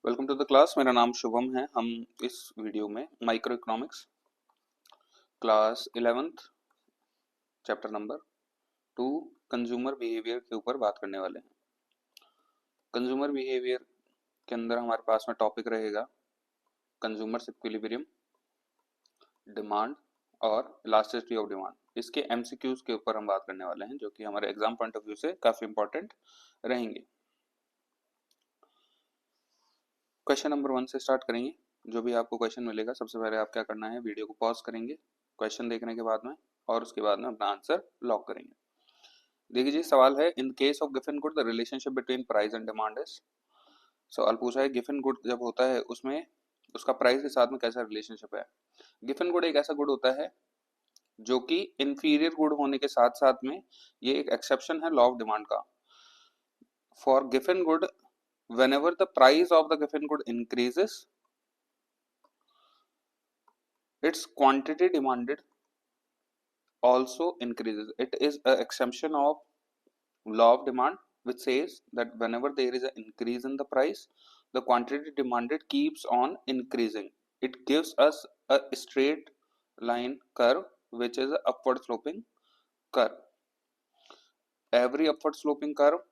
Welcome to the class. मेरा नाम शुभम है। हम इस वीडियो में micro economics class 11th chapter number 2 consumer behaviour के ऊपर बात करने वाले हैं। कंज्यूमर बिहेवियर के अंदर हमारे पास में टॉपिक रहेगा कंज्यूमर इक्विलिब्रियम, डिमांड और इलास्टिसिटी ऑफ डिमांड। इसके एमसीक्यूज के ऊपर हम बात करने वाले हैं जो कि हमारे एग्जाम पॉइंट ऑफ व्यू से काफी इंपॉर्टेंट रहेंगे। क्वेश्चन नंबर 1 से स्टार्ट करेंगे। जो भी आपको क्वेश्चन मिलेगा सबसे पहले आप क्या करना है, वीडियो को पॉज करेंगे क्वेश्चन देखने के बाद में, और उसके बाद में अपना आंसर लॉक करेंगे। देखिए जी, सवाल है in case of given good the relationship between price and demand is. सवाल पूछा है गिवन गुड जब होता है उसमें उसका प्राइस के साथ में कैसा रिलेशनशिप है। गिवन गुड एक ऐसा गुड होता है जो कि इंफीरियर गुड होने के साथ साथ में ये एक एक्सेप्शन है लॉ ऑफ डिमांड का। For given good whenever the price of the given good increases, its quantity demanded also increases. It is an exemption of law of demand which says that whenever there is an increase in the price, the quantity demanded keeps on increasing. It gives us a straight line curve which is an upward sloping curve. Every upward sloping curve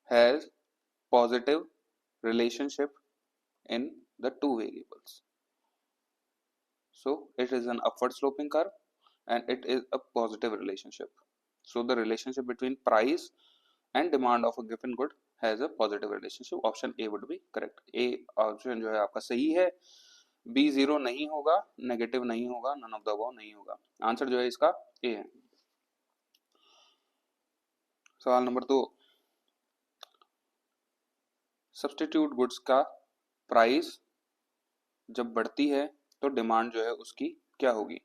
has positive relationship in the two variables. So it is an upward sloping curve and it is a positive relationship. So the relationship between price and demand of a given good has a positive relationship. Option A would be correct. A option जो है आपका सही है। B zero नहीं होगा, negative नहीं होगा, none of the above नहीं होगा। आंसर जो है इसका A है। सवाल नंबर 2, सब्स्टिट्यूट गुड्स का प्राइस जब बढ़ती है तो डिमांड जो है उसकी क्या होगी।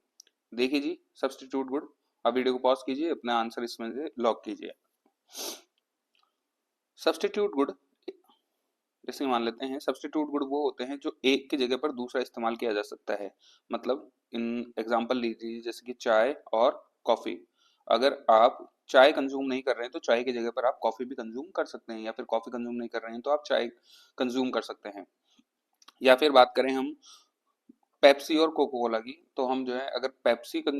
देखिए जी, सब्स्टिट्यूट गुड, अब वीडियो को पॉज कीजिए, अपना आंसर इसमें से लॉक कीजिए। सब्स्टिट्यूट गुड जैसे मान लेते हैं, सब्स्टिट्यूट गुड वो होते हैं जो एक की जगह पर दूसरा इस्तेमाल किया जा सकता है। मतलब इन एग्जांपल लीजिए जैसे कि चाय और कॉफी। अगर आप चाय कंज्यूम नहीं कर रहे हैं तो चाय की जगह पर आप कॉफी भी कंज्यूम कर सकते हैं, या फिर कॉफी कंज्यूम नहीं कर रहे हैं तो आप चाय कंज्यूम कर सकते हैं। या फिर बात करें हम पेप्सी और कोको कोला की, तो हम जो है अगर पेप्सी का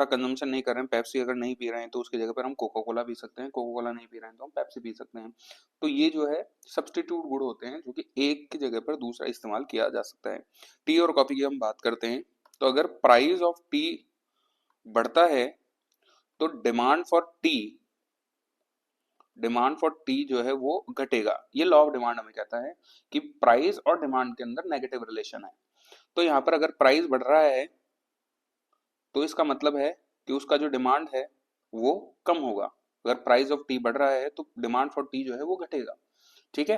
कंजम्पशन नहीं कर रहे हैं, पेप्सी अगर नहीं पी रहे हैं तो उसकी जगह पर हम कोको कोला पी सकते हैं, कोको कोला नहीं पी रहे हैं तो हम पेप्सी पी सकते हैं। तो ये जो है सब्स्टिट्यूट गुड होते हैं जो कि एक की जगह पर दूसरा इस्तेमाल किया जा सकता है। टी और कॉफी की हम बात करते हैं, तो अगर प्राइस ऑफ टी बढ़ता है तो डिमांड फॉर टी जो है वो घटेगा। ये लॉ ऑफ डिमांड हमें कहता है कि प्राइस और डिमांड के अंदर नेगेटिव रिलेशन है। तो यहाँ पर अगर प्राइस बढ़ रहा है तो इसका मतलब है कि उसका जो डिमांड है वो कम होगा। अगर प्राइस ऑफ टी बढ़ रहा है तो डिमांड फॉर टी जो है वो घटेगा। ठीक है।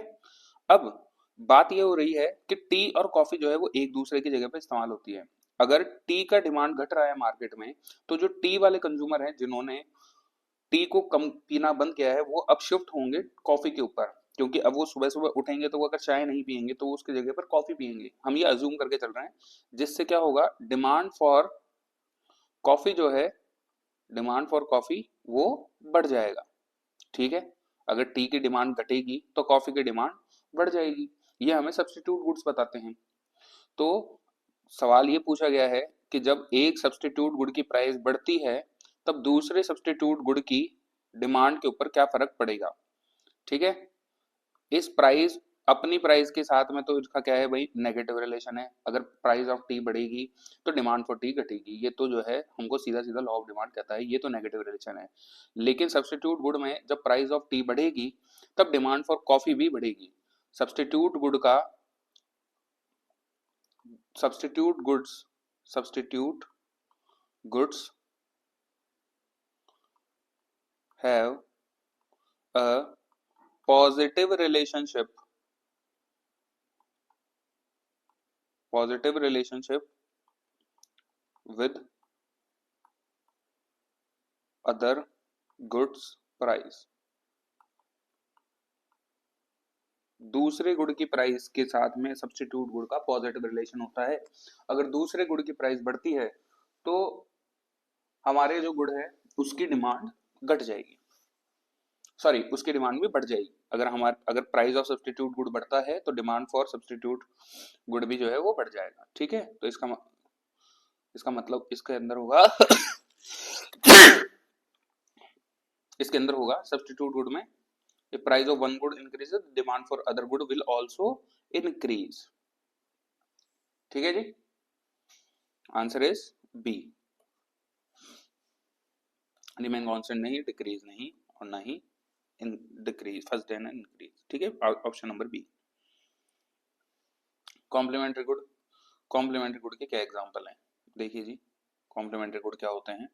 अब बात ये हो रही है कि टी और कॉफी जो है वो एक दूसरे की जगह पे इस्तेमाल होती है। अगर टी का डिमांड घट रहा है मार्केट में, तो जो टी वाले कंज्यूमर हैं जिन्होंने टी को कम पीना बंद किया है वो अब शिफ्ट होंगे कॉफी के ऊपर, क्योंकि अब वो सुबह सुबह उठेंगे तो वो अगर चाय नहीं पियेंगे तो वो उसकी जगह पर कॉफी पियेंगे। हम ये अज्यूम करके चल रहे हैं, जिससे क्या होगा, डिमांड फॉर कॉफी जो है, डिमांड फॉर कॉफी वो बढ़ जाएगा। ठीक है। अगर टी की डिमांड घटेगी तो कॉफी की डिमांड बढ़ जाएगी। ये हमें सब्स्टिट्यूट गुड्स बताते हैं। तो सवाल ये पूछा गया है कि जब एक सब्स्टिट्यूट गुड की प्राइस बढ़ती है तब दूसरे सब्स्टिट्यूट गुड की डिमांड के ऊपर क्या फर्क पड़ेगा। ठीक है। इस प्राइस अपनी प्राइस के साथ में तो इसका क्या है भाई, नेगेटिव रिलेशन है। अगर प्राइस ऑफ टी बढ़ेगी तो डिमांड फॉर टी घटेगी। ये तो जो है हमको सीधा सीधा लॉ ऑफ डिमांड कहता है, ये तो नेगेटिव रिलेशन है। लेकिन सब्स्टिट्यूट गुड में जब प्राइस ऑफ टी बढ़ेगी तब डिमांड फॉर कॉफी भी बढ़ेगी। सब्स्टिट्यूट गुड का substitute goods have a positive relationship with other goods price। दूसरे गुड की प्राइस के साथ में सब्स्टिट्यूट गुड का पॉजिटिव रिलेशन होता है। अगर दूसरे गुड की प्राइस बढ़ती है तो हमारे जो गुड है उसकी डिमांड घट जाएगी। सॉरी, उसकी डिमांड भी बढ़ जाएगी। अगर प्राइस ऑफ सब्स्टिट्यूट गुड बढ़ता है तो डिमांड फॉर सब्स्टिट्यूट गुड भी जो है वो बढ़ जाएगा। ठीक है, तो इसका मतलब इसके अंदर होगा इसके अंदर होगा सब्स्टिट्यूट गुड में if price of one good increases demand for other good will also increase। ठीक है जी, answer is B. Demand constant नहीं, डिक्रीज नहीं और ना ही डिक्रीज, फर्स्ट एंड इंक्रीज। ठीक है, option number B. Complementary good, complementary good के क्या एग्जांपल हैं? देखिए जी, कॉम्प्लीमेंट्री गुड क्या होते हैं?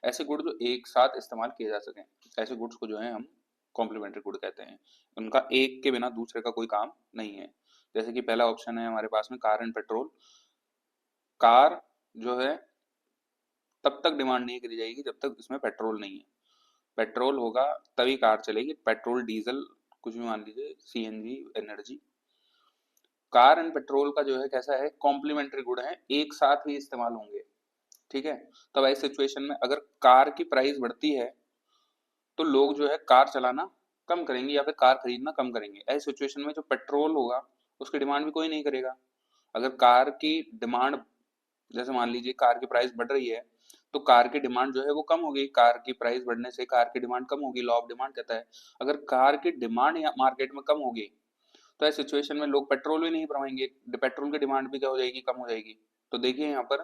ऐसे गुड जो एक साथ इस्तेमाल किए जा सकें, ऐसे गुड्स को जो है हम कॉम्प्लीमेंट्री गुड कहते हैं। उनका एक के बिना दूसरे का कोई काम नहीं है। जैसे कि पहला ऑप्शन है हमारे पास में कार एंड पेट्रोल। कार जो है तब तक डिमांड नहीं करी जाएगी जब तक इसमें पेट्रोल नहीं है। पेट्रोल होगा तभी कार चलेगी, पेट्रोल डीजल कुछ भी मान लीजिए, CNG energy. Car and petrol का जो है कैसा है, कॉम्प्लीमेंट्री गुड है, एक साथ ही इस्तेमाल होंगे। ठीक है, तब ऐसी सिचुएशन में अगर कार की प्राइस बढ़ती है तो लोग जो है कार चलाना कम करेंगे या फिर कार खरीदना कम करेंगे। ऐसी सिचुएशन में जो पेट्रोल होगा उसकी डिमांड भी कोई नहीं करेगा। अगर कार की डिमांड, जैसे मान लीजिए कार की प्राइस बढ़ रही है तो कार की डिमांड जो है वो कम होगी। कार की प्राइस बढ़ने से कार की डिमांड कम होगी, लॉ ऑफ डिमांड कहता है। अगर कार की डिमांड मार्केट में कम होगी तो ऐसी सिचुएशन में लोग पेट्रोल भी नहीं भरवाएंगे, पेट्रोल की डिमांड भी क्या हो जाएगी, कम हो जाएगी। तो देखिए यहाँ पर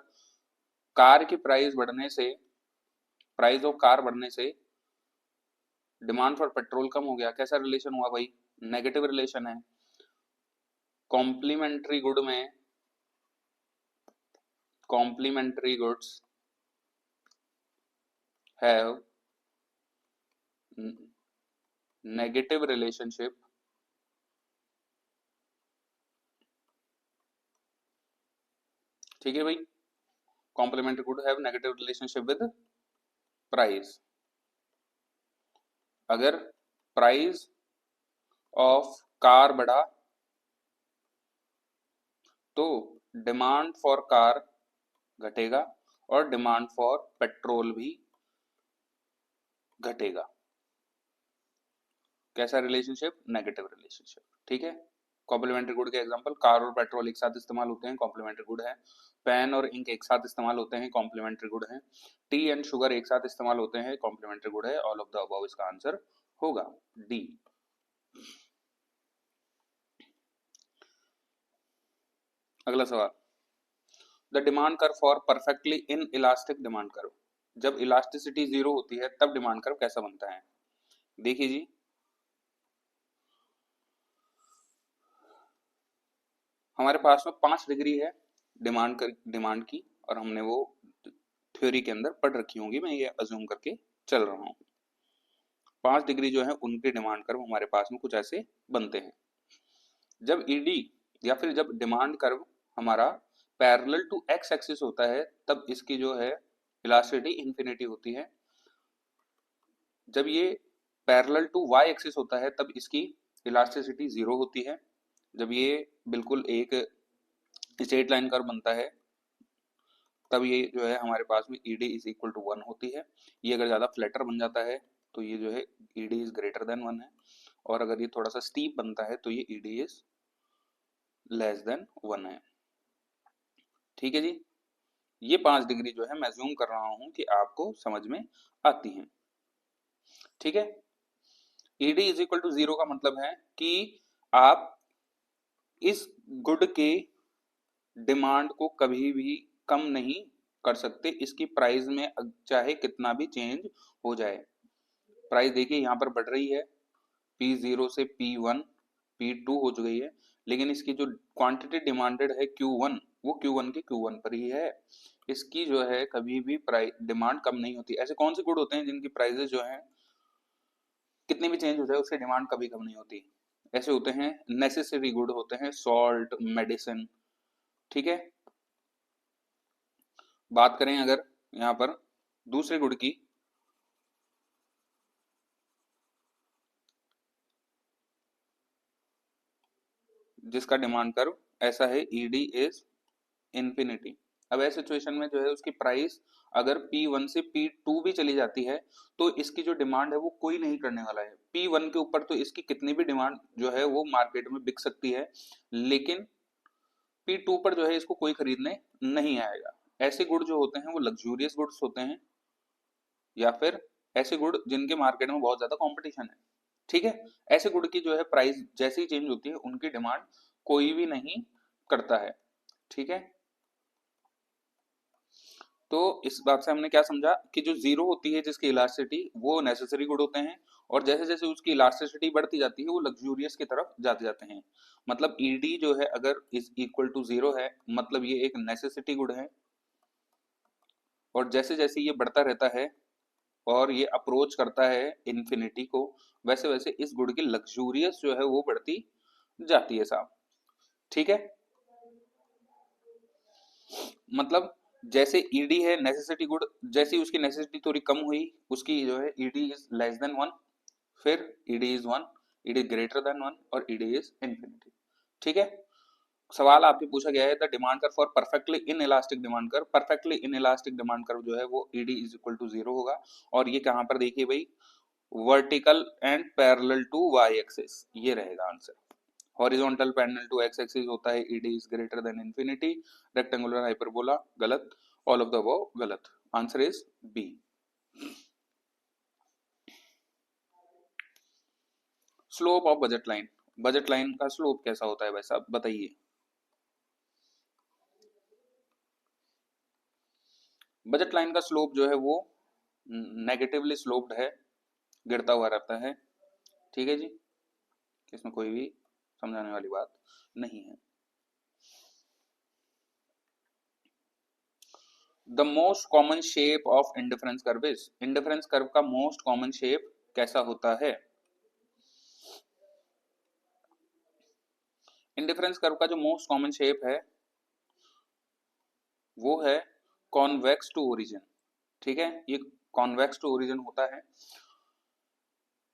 कार की प्राइस बढ़ने से, प्राइस ऑफ कार बढ़ने से डिमांड फॉर पेट्रोल कम हो गया। कैसा रिलेशन हुआ भाई? नेगेटिव रिलेशन है। कॉम्प्लीमेंट्री गुड में, complementary goods have negative relationship ठीक है भाई, complementary good have negative relationship with price. अगर प्राइस ऑफ कार बढ़ा तो डिमांड फॉर कार घटेगा और डिमांड फॉर पेट्रोल भी घटेगा। कैसा रिलेशनशिप? Negative relationship. ठीक है, कॉम्प्लीमेंट्री गुड के एग्जांपल, कार और पेट्रोल एक साथ इस्तेमाल होते हैं, कॉम्प्लीमेंट्री गुड है। पेन और इंक एक साथ इस्तेमाल होते हैं, कॉम्प्लीमेंट्री गुड है। टी एंड शुगर एक साथ इस्तेमाल होते हैं, कॉम्प्लीमेंट्री गुड है। ऑल ऑफ द अबव इसका आंसर होगा डी। अगला सवाल, the demand curve for perfectly inelastic demand curve. जब इलास्टिसिटी 0 होती है तब डिमांड कर्व कैसा बनता है? देखिए जी, हमारे पास में 5 डिग्री है डिमांड की, और हमने वो थ्योरी के अंदर पढ़ रखी होंगी, मैं ये अज्यूम करके चल रहा हूँ। 5 डिग्री जो है उनके डिमांड कर्व हमारे पास में कुछ ऐसे बनते हैं। जब ईडी या फिर जब डिमांड कर्व हमारा पैरेलल टू एक्स एक्सिस होता है तब इसकी जो है इलास्टिसिटी इंफिनिटी होती है। जब ये पैरेलल टू वाई एक्सिस होता है तब इसकी इलास्टिसिटी 0 होती है। जब ये बिल्कुल एक स्ट्रेट लाइन कर्व बनता है तब ये जो है हमारे पास में ईडी इज इक्वल टू 1 होती है। ये अगर ज़्यादा फ्लैटर बन जाता है तो ये जो है ईडी इज ग्रेटर देन 1 है, और अगर ये थोड़ा सा स्टीप बनता है तो ये ईडी इज लेस देन 1 है। ठीक है जी, ये 5 डिग्री जो है मैं जूम कर रहा हूं कि आपको समझ में आती हैं। ठीक है, ईडी इज इक्वल टू 0 का मतलब है कि आप इस गुड के डिमांड को कभी भी कम नहीं कर सकते, इसकी प्राइस में चाहे कितना भी चेंज हो जाए। प्राइस देखिए यहाँ पर बढ़ रही है, P0 से P1 P2 हो गई है, लेकिन इसकी जो क्वांटिटी डिमांडेड है Q1 वो Q1 के Q1 पर ही है। इसकी जो है कभी भी प्राइस डिमांड कम नहीं होती। ऐसे कौन से गुड होते हैं जिनकी प्राइसेस जो है कितनी भी चेंज हो जाए उसकी डिमांड कभी कम नहीं होती? ऐसे होते हैं नेसेसरी गुड होते हैं, सॉल्ट, मेडिसिन। ठीक है, बात करें अगर यहाँ पर दूसरे गुड की, जिसका डिमांड कर्व ऐसा है, ईडी इज इंफिनिटी। अब ऐसे सिचुएशन में जो है उसकी प्राइस अगर P1 से P2 भी चली जाती है तो इसकी जो डिमांड है वो कोई नहीं करने वाला है। P1 के ऊपर तो इसकी कितनी भी डिमांड जो है वो मार्केट में बिक सकती है, लेकिन P2 पर जो है इसको कोई खरीदने नहीं आएगा। ऐसे गुड जो होते हैं वो लग्जूरियस गुड्स होते हैं, या फिर ऐसे गुड जिनके मार्केट में बहुत ज्यादा कंपटीशन है। ठीक है, ऐसे गुड की जो है प्राइस जैसे ही चेंज होती है उनकी डिमांड कोई भी नहीं करता है। ठीक है, तो इस बात से हमने क्या समझा कि जो जीरो होती है जिसकी इलास्टिसिटी वो नेसेसरी गुड होते हैं, और जैसे जैसे उसकी इलास्टिसिटी बढ़ती जाती है वो लग्जूरियस की तरफ जाते जाते हैं। मतलब ईडी जो है अगर इज इक्वल टू जीरो है मतलब ये एक नेसेसिटी गुड है, और जैसे जैसे ये बढ़ता रहता है और ये अप्रोच करता है इन्फिनिटी को, वैसे वैसे इस गुड की लग्जूरियस जो है वो बढ़ती जाती है साहब। ठीक है, मतलब जैसे ईडी है नेसेसिटी गुड, जैसे ही उसकी नेसेसिटी थोड़ी कम हुई उसकी जो है ED is less than one, फिर ED is one, ED greater than one, और ईडी इज इन्फिनिटी। ठीक है, सवाल आपसे पूछा गया है the demand curve for perfectly inelastic demand curve. Perfectly inelastic demand curve जो है वो ED is equal to zero होगा, और ये कहां पर देखिए भाई, vertical and parallel to Y axis, ये रहेगा answer. Horizontal parallel to x axis होता है ED is greater than infinity. Rectangular hyperbola गलत, ऑल ऑफ द अबव गलत, answer is B. Slope of budget line, budget line का slope कैसा होता है भाई साहब बताइए। बजट लाइन का स्लोप जो है वो नेगेटिवली स्लोप्ड है, गिरता हुआ रहता है। ठीक है जी, इसमें कोई भी समझाने वाली बात नहीं है। The most common shape of indifference curve is, indifference curve का मोस्ट कॉमन शेप कैसा होता है। इंडिफरेंस कर्व का जो मोस्ट कॉमन शेप है वो है कॉन्वेक्स टू ओरिजिन। ठीक है, ये कॉन्वेक्स टू ओरिजिन होता है।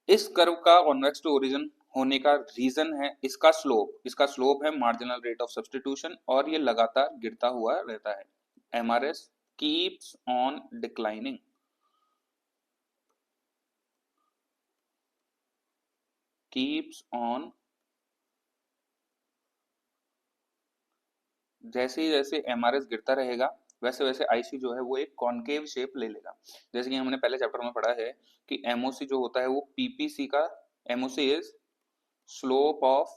इस कर्व का कॉन्वेक्स टू ओरिजिन होने का रीजन है इसका स्लोप, इसका स्लोप है मार्जिनल रेट ऑफ सब्स्टिट्यूशन, और ये लगातार गिरता हुआ रहता है। MRS keeps on declining, keeps on, जैसे ही जैसे एमआरएस गिरता रहेगा वैसे वैसे आईसी जो है वो एक कॉनकेव शेप ले लेगा। जैसे कि हमने पहले चैप्टर में पढ़ा है कि एमओसी जो होता है वो पीपीसी का, MOC is slope of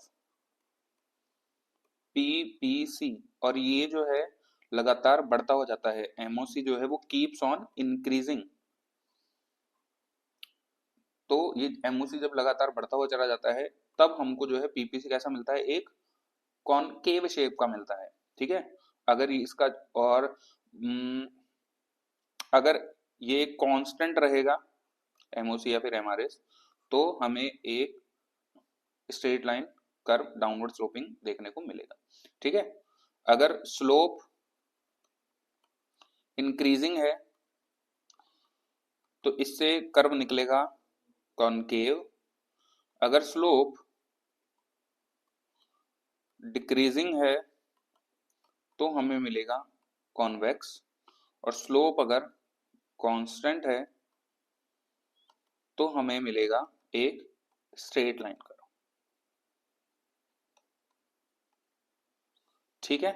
PPC, और ये जो है लगातार बढ़ता हो जाता है। एमओसी जो है वो कीप्स ऑन इंक्रीजिंग, तो ये एमओसी जब लगातार बढ़ता हुआ चला जाता है तब हमको जो है पीपीसी कैसा मिलता है, एक कॉनकेव शेप का मिलता है। ठीक है, अगर इसका और अगर ये कांस्टेंट रहेगा एमओसी या फिर एमआरएस तो हमें एक straight line curve downward sloping देखने को मिलेगा। ठीक है, अगर स्लोप इंक्रीजिंग है तो इससे कर्व निकलेगा कॉनकेव, अगर स्लोप डिक्रीजिंग है तो हमें मिलेगा कॉन्वेक्स, और स्लोप अगर कांस्टेंट है तो हमें मिलेगा एक स्ट्रेट लाइन कर्व। ठीक है,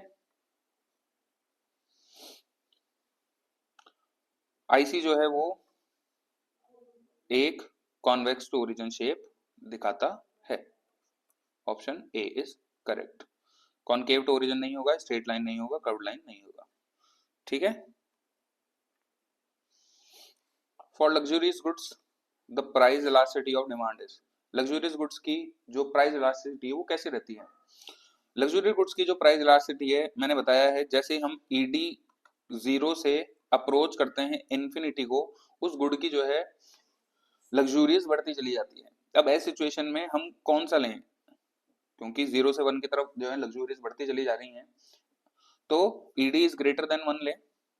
आईसी जो है वो एक कॉन्वेक्स टू ओरिजिन शेप दिखाता है। Option A is correct. Concave to origin नहीं होगा, स्ट्रेट लाइन नहीं होगा, कर्व लाइन नहीं होगा। ठीक है, for luxurious goods the price elasticity of demand is, luxurious goods की जो प्राइस इलास्टिसिटी है वो कैसे रहती है। लग्जूरियस गुड्स की जो प्राइस इलास्टिसिटी है मैंने बताया है, जैसे हम ईडी जीरो से अप्रोच करते हैं इन्फिनिटी को, उस गुड की जो है लग्जूरियस बढ़ती चली जाती है। अब ऐसे सिचुएशन में हम कौन सा लें, क्योंकि जीरो से वन की तरफ जो है लग्जूरियस बढ़ती चली जा रही है, तो ED is greater than one ले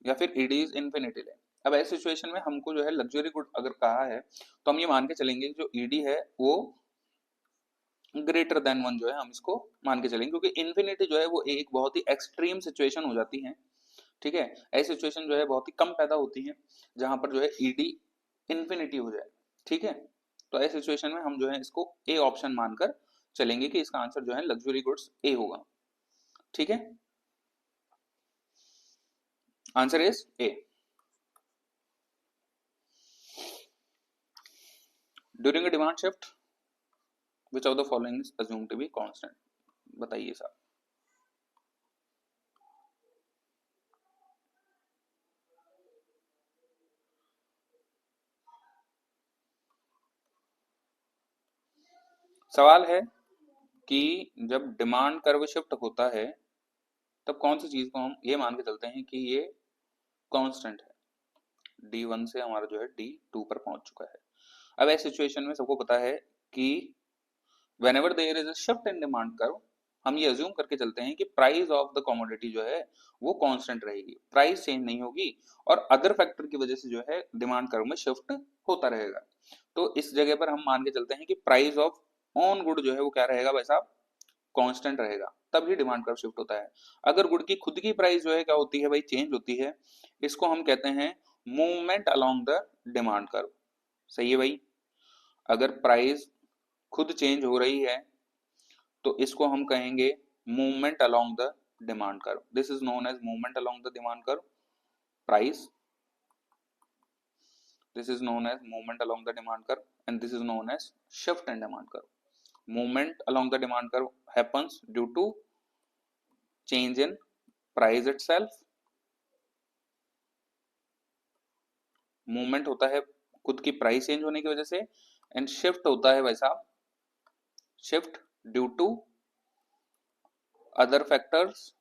या फिर ईडी इज इन्फिनिटी ले। अब ऐसे सिचुएशन में हमको जो है लग्जरी गुड अगर कहा है तो हम ये मान के चलेंगे कि जो ईडी है वो ग्रेटर देन वन जो है हम इसको मान के चलेंगे, क्योंकि इन्फिनिटी जो है वो एक बहुत ही एक्सट्रीम सिचुएशन हो जाती है ठीक है, ऐसी सिचुएशन जो है बहुत ही कम पैदा होती है जहां पर जो है ईडी इन्फिनिटी हो जाए। ठीक है, तो ऐसी सिचुएशन में हम जो है इसको ए ऑप्शन मानकर चलेंगे कि इसका आंसर जो है लग्जरी गुड्स ए होगा। ठीक है, answer is A. During a demand shift which of the following is assumed to be constant, बताइए साहब। सवाल है कि जब डिमांड कर्व शिफ्ट होता है तब कौन सी चीज को हम ये मान के चलते हैं कि ये कांस्टेंट है। D1 से हमारा जो है D2 पर पहुंच चुका है। अब ऐसी सिचुएशन में सबको पता है कि whenever there is a shift in demand curve, हम ये अज्यूम करके चलते हैं कि प्राइस ऑफ द कमोडिटी जो है वो कांस्टेंट रहेगी, प्राइस चेंज नहीं होगी और अदर फैक्टर की वजह से जो है डिमांड कर्व में शिफ्ट होता रहेगा। तो इस जगह पर हम मान के चलते हैं कि प्राइस ऑफ ऑन गुड जो है वो क्या रहेगा भाई साहब, कांस्टेंट रहेगा, तभी डिमांड कर्व शिफ्ट होता है। अगर गुड की खुद की प्राइस जो है क्या होती है भाई, चेंज होती है, इसको हम कहते हैं movement along the demand curve. सही है भाई, अगर प्राइस खुद चेंज हो रही है तो इसको हम कहेंगे movement along the demand curve. This is known as movement along the demand curve price, this is known as movement along the demand curve and this is known as shift in demand curve. Movement along the demand curve happens due to change in price itself. Movement होता है खुद की price change होने की वजह से and shift होता है भाई साहब, shift due to other factors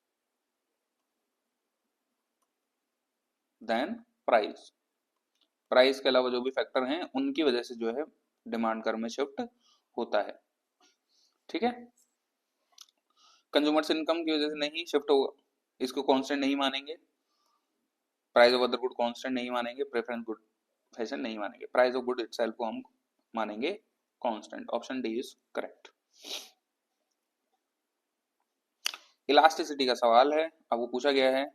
than price. Price के अलावा जो भी फैक्टर हैं उनकी वजह से जो है डिमांड कर्व में शिफ्ट होता है। ठीक है, कंज्यूमर्स इनकम की वजह से नहीं शिफ्ट होगा, इसको कांस्टेंट नहीं मानेंगे। Price of other good constant नहीं मानेंगे, प्रेफरेंस गुड फैशन नहीं मानेंगे, प्राइस ऑफ गुड इटसेल्फ को हम मानेंगे constant. Option D is correct. Elasticity का सवाल है, अब वो पूछा गया है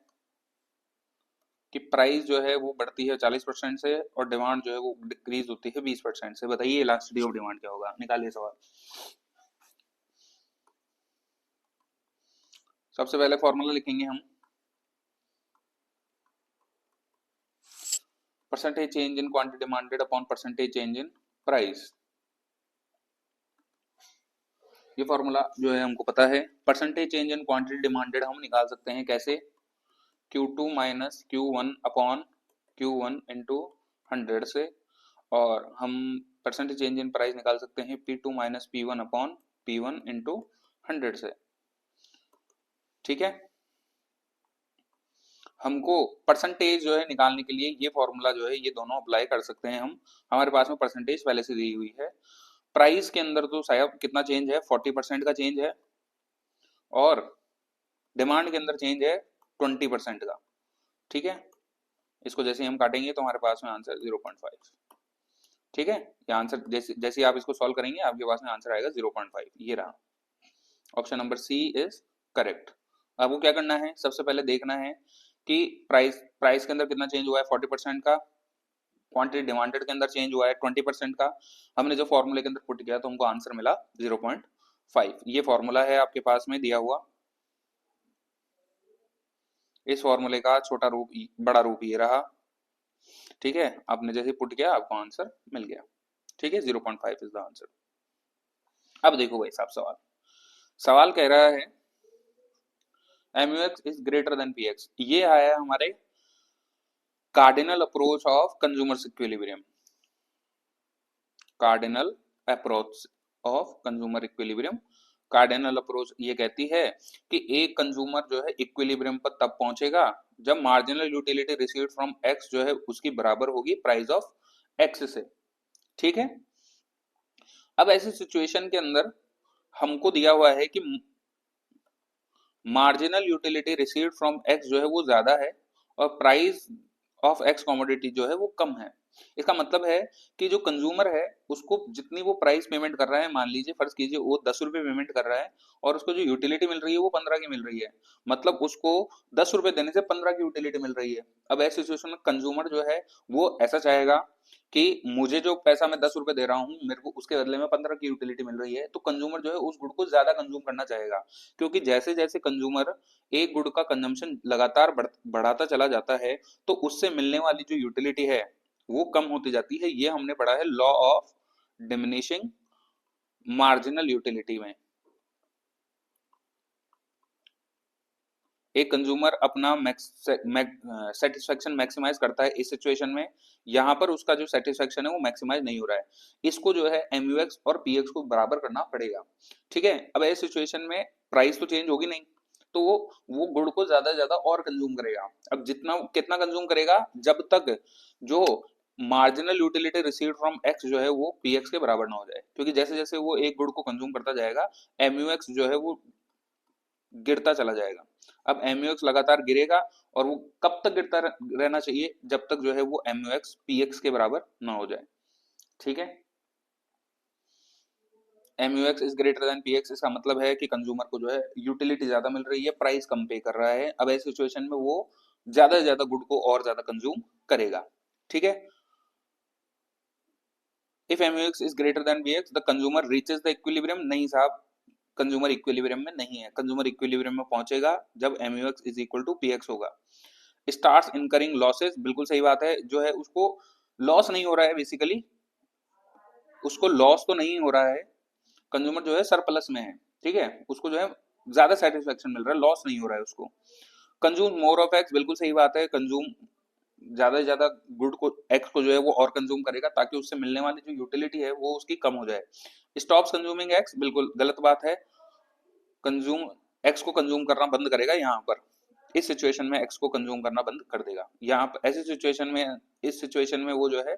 कि प्राइस जो है वो बढ़ती है 40% से और डिमांड जो है वो डिक्रीज होती है 20% से। बताइए इलास्टिसिटी ऑफ डिमांड क्या होगा, निकालिए सवाल। सबसे पहले फॉर्मूला लिखेंगे हम, percentage change in quantity demanded upon percentage change in price. ये फॉर्मूला जो है हमको पता है। Percentage change in quantity demanded हम निकाल सकते हैं कैसे, Q2 minus Q1 upon Q1 into 100 से, और हम परसेंटेज चेंज इन प्राइस निकाल सकते हैं P2 minus P1 upon P1 into 100 से। ठीक है, हमको परसेंटेज जो है निकालने के लिए ये फॉर्मूला जो है ये दोनों अप्लाई कर सकते हैं हम। हमारे पास में परसेंटेज पहले से दी हुई है, प्राइस के अंदर तो शायद कितना चेंज है, 40% का चेंज है और डिमांड के अंदर चेंज है 20% का। ठीक है, इसको जैसे हम काटेंगे तो हमारे पास में आंसर 0.5। ठीक है, ये आंसर जैसे जैसे आप इसको सॉल्व करेंगे आपके पास में आंसर आएगा 0.5। ये रहा, option number C is correct. आपको क्या करना है, सबसे पहले देखना है कि प्राइस के अंदर कितना चेंज हुआ है, 40% का। क्वांटिटी डिमांडेड के अंदर चेंज हुआ है 20% का। हमने जो फॉर्मूले के अंदर पुट किया तो हमको आंसर मिला 0.5। ये फॉर्मूला है आपके पास में दिया हुआ, इस फॉर्मूले का छोटा रूप बड़ा रूप ये रहा। ठीक है, आपने जैसे पुट किया आपको आंसर मिल गया। ठीक है, 0.5 इज द आंसर। अब देखो भाई साहब, सवाल कह रहा है MUX is greater then PX। ये आया हमारे cardinal approach of consumer equilibrium. Cardinal approach of consumer equilibrium, cardinal approach ये कहती है कि एक कंज्यूमर जो है इक्विलिब्रियम पर तब पहुंचेगा जब marginal utility received from x जो है उसकी बराबर होगी प्राइस ऑफ एक्स से। ठीक है, अब ऐसी सिचुएशन के अंदर हमको दिया हुआ है कि marginal utility received from x जो है वो ज्यादा है और प्राइस ऑफ एक्स कमोडिटी जो है वो कम है। इसका मतलब है कि जो कंज्यूमर है उसको जितनी वो प्राइस पेमेंट कर रहा है, मान लीजिए फर्ज कीजिए वो 10 रुपए पेमेंट कर रहा है और उसको जो यूटिलिटी मिल रही है वो 15 की मिल रही है, मतलब उसको 10 रुपए देने से 15 की यूटिलिटी मिल रही है। अब ऐसी सिचुएशन में कंज्यूमर जो है वो ऐसा चाहेगा कि मुझे जो पैसा मैं 10 रुपए दे रहा हूँ मेरे को उसके बदले में 15 की यूटिलिटी मिल रही है, तो कंज्यूमर जो है उस गुड को ज्यादा कंज्यूम करना चाहेगा। क्योंकि जैसे जैसे कंज्यूमर एक गुड का कंजम्पशन लगातार बढ़ाता चला जाता है तो उससे मिलने वाली जो यूटिलिटी है वो कम होती जाती है। ये हमने पढ़ा है law of diminishing marginal utility में। एक कंज्यूमर अपना सेटिस्फेक्शन मैक्सिमाइज करता है इस सिचुएशन में, यहाँ पर उसका जो सेटिस्फेक्शन है वो मैक्सिमाइज नहीं हो रहा है, इसको जो है एमयूएक्स और पीएक्स को बराबर करना पड़ेगा। ठीक है, अब इस सिचुएशन में प्राइस तो चेंज होगी नहीं, तो वो गुड़ को ज्यादा से ज्यादा और कंज्यूम करेगा। अब जितना कितना कंज्यूम करेगा, जब तक जो marginal utility received from x जो है वो पीएक्स के बराबर ना हो जाए, क्योंकि जैसे जैसे वो एक गुड़ को कंज्यूम करता जाएगा एमयूएक्स जो है वो गिरता चला जाएगा। अब एमयूएक्स लगातार गिरेगा और वो कब तक गिरता रहना चाहिए, जब तक जो है वो एमयूएक्स पीएक्स के बराबर ना हो जाए। ठीक है, MUX is greater then px, इसका मतलब है कि कंज्यूमर को जो है यूटिलिटी ज्यादा मिल रही है, प्राइस कम पे कर रहा है। अब ऐसी सिचुएशन में वो ज्यादा से ज्यादा गुड को और ज्यादा कंज्यूम करेगा। ठीक है, if MUX is greater then px the consumer reaches the equilibrium. नहीं साहब, कंज्यूमर इक्विलिब्रियम में नहीं है, कंज्यूमर इक्विलिब्रियम में पहुंचेगा जब MUX is equal to PX होगा। स्टार्ट्स इनकरिंग लॉसेस, बिल्कुल सही बात है, जो है उसको लॉस नहीं हो रहा है, बेसिकली उसको लॉस तो नहीं हो रहा है, कंज्यूमर जो है सरप्लस में है। ठीक है, उसको जो है ज्यादा सेटिस्फेक्शन मिल रहा है, लॉस नहीं हो रहा है उसको। कंज्यूम मोर ऑफ एक्स, बिल्कुल सही बात है, कंज्यूम ज्यादा से ज्यादा गुड को एक्स को जो है वो और कंज्यूम करेगा ताकि उससे मिलने वाली जो यूटिलिटी है वो उसकी कम हो जाए। स्टॉप्स कंज्यूमिंग एक्स, बिल्कुल गलत बात है, कंज्यूम एक्स को कंज्यूम करना बंद करेगा। यहाँ पर इस सिचुएशन में एक्स को कंज्यूम करना बंद कर देगा। यहाँ पर ऐसी सिचुएशन में, इस सिचुएशन में वो जो है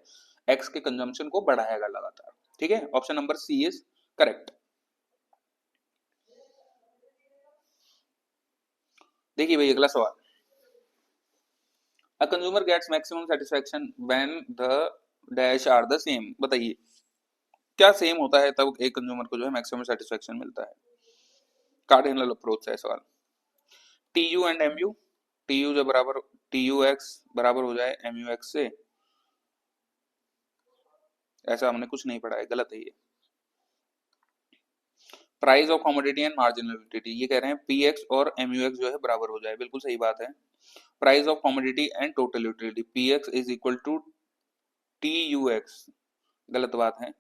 एक्स के कंजम्पशन को बढ़ाएगा लगातार। ठीक है, option number C is correct. देखिए भाई अगला सवाल, a consumer gets maximum satisfaction when the dash are the same. बताइए क्या सेम होता है तब एक कंज्यूमर को जो है मैक्सिमम सेटिस्फेक्शन मिलता है। कार्डिनल अप्रोच है सवाल। T U and M U, T U जो बराबर टी यू एक्स बराबर हो जाए एम यू एक्स से, ऐसा हमने कुछ नहीं पढ़ा है, गलत है ये। Price of commodity and marginal utility, ये कह रहे हैं पी एक्स और एम यू एक्स जो है बराबर हो जाए, बिल्कुल सही बात है। Price of commodity and total utility, P X is equal to T U X, गलत बात है,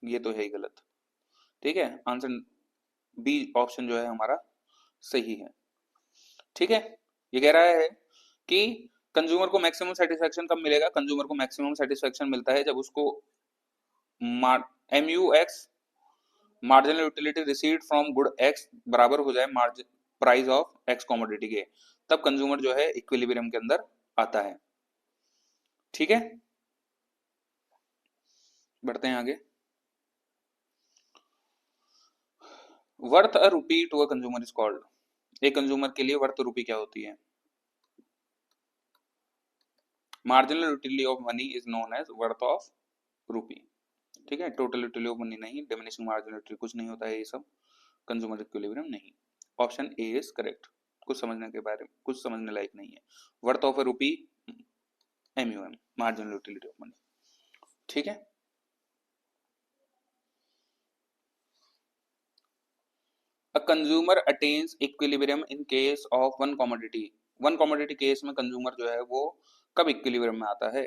ये तो है ही गलत। ठीक है, आंसर बी ऑप्शन जो है हमारा सही है। ठीक है, ये कह रहा है कि कंज्यूमर को मैक्सिमम सेटिस्फेक्शन कब मिलेगा, कंज्यूमर को मैक्सिमम सेटिस्फेक्शन मिलता है जब उसको M U X marginal utility received from good X बराबर हो जाए margin price of X commodity के, तब कंज्यूमर जो है इक्विलिब्रियम के अंदर आता है। ठीक है, बढ़ते हैं आगे। Worth a rupee to a consumer is called, एक कंज्यूमर के लिए वर्थ रूपी क्या होती है। Marginal utility of money is known as worth of rupee. ठीक है, टोटल यूटिलिटी ऑफ मनी नहीं, डिमिनिशिंग मार्जिनल यूटिलिटी कुछ नहीं होता है ये सब, कंज्यूमर इक्विलिब्रियम नहीं। ऑप्शन ए इज करेक्ट, कुछ समझने के बारे में कुछ समझने लायक नहीं है। वर्थ ऑफ अ रूपी MUM, marginal utility of money. ठीक है, a consumer attains equilibrium in case of one commodity, one commodity case में कंज्यूमर जो है वो कब इक्विलिब्रियम में आता है।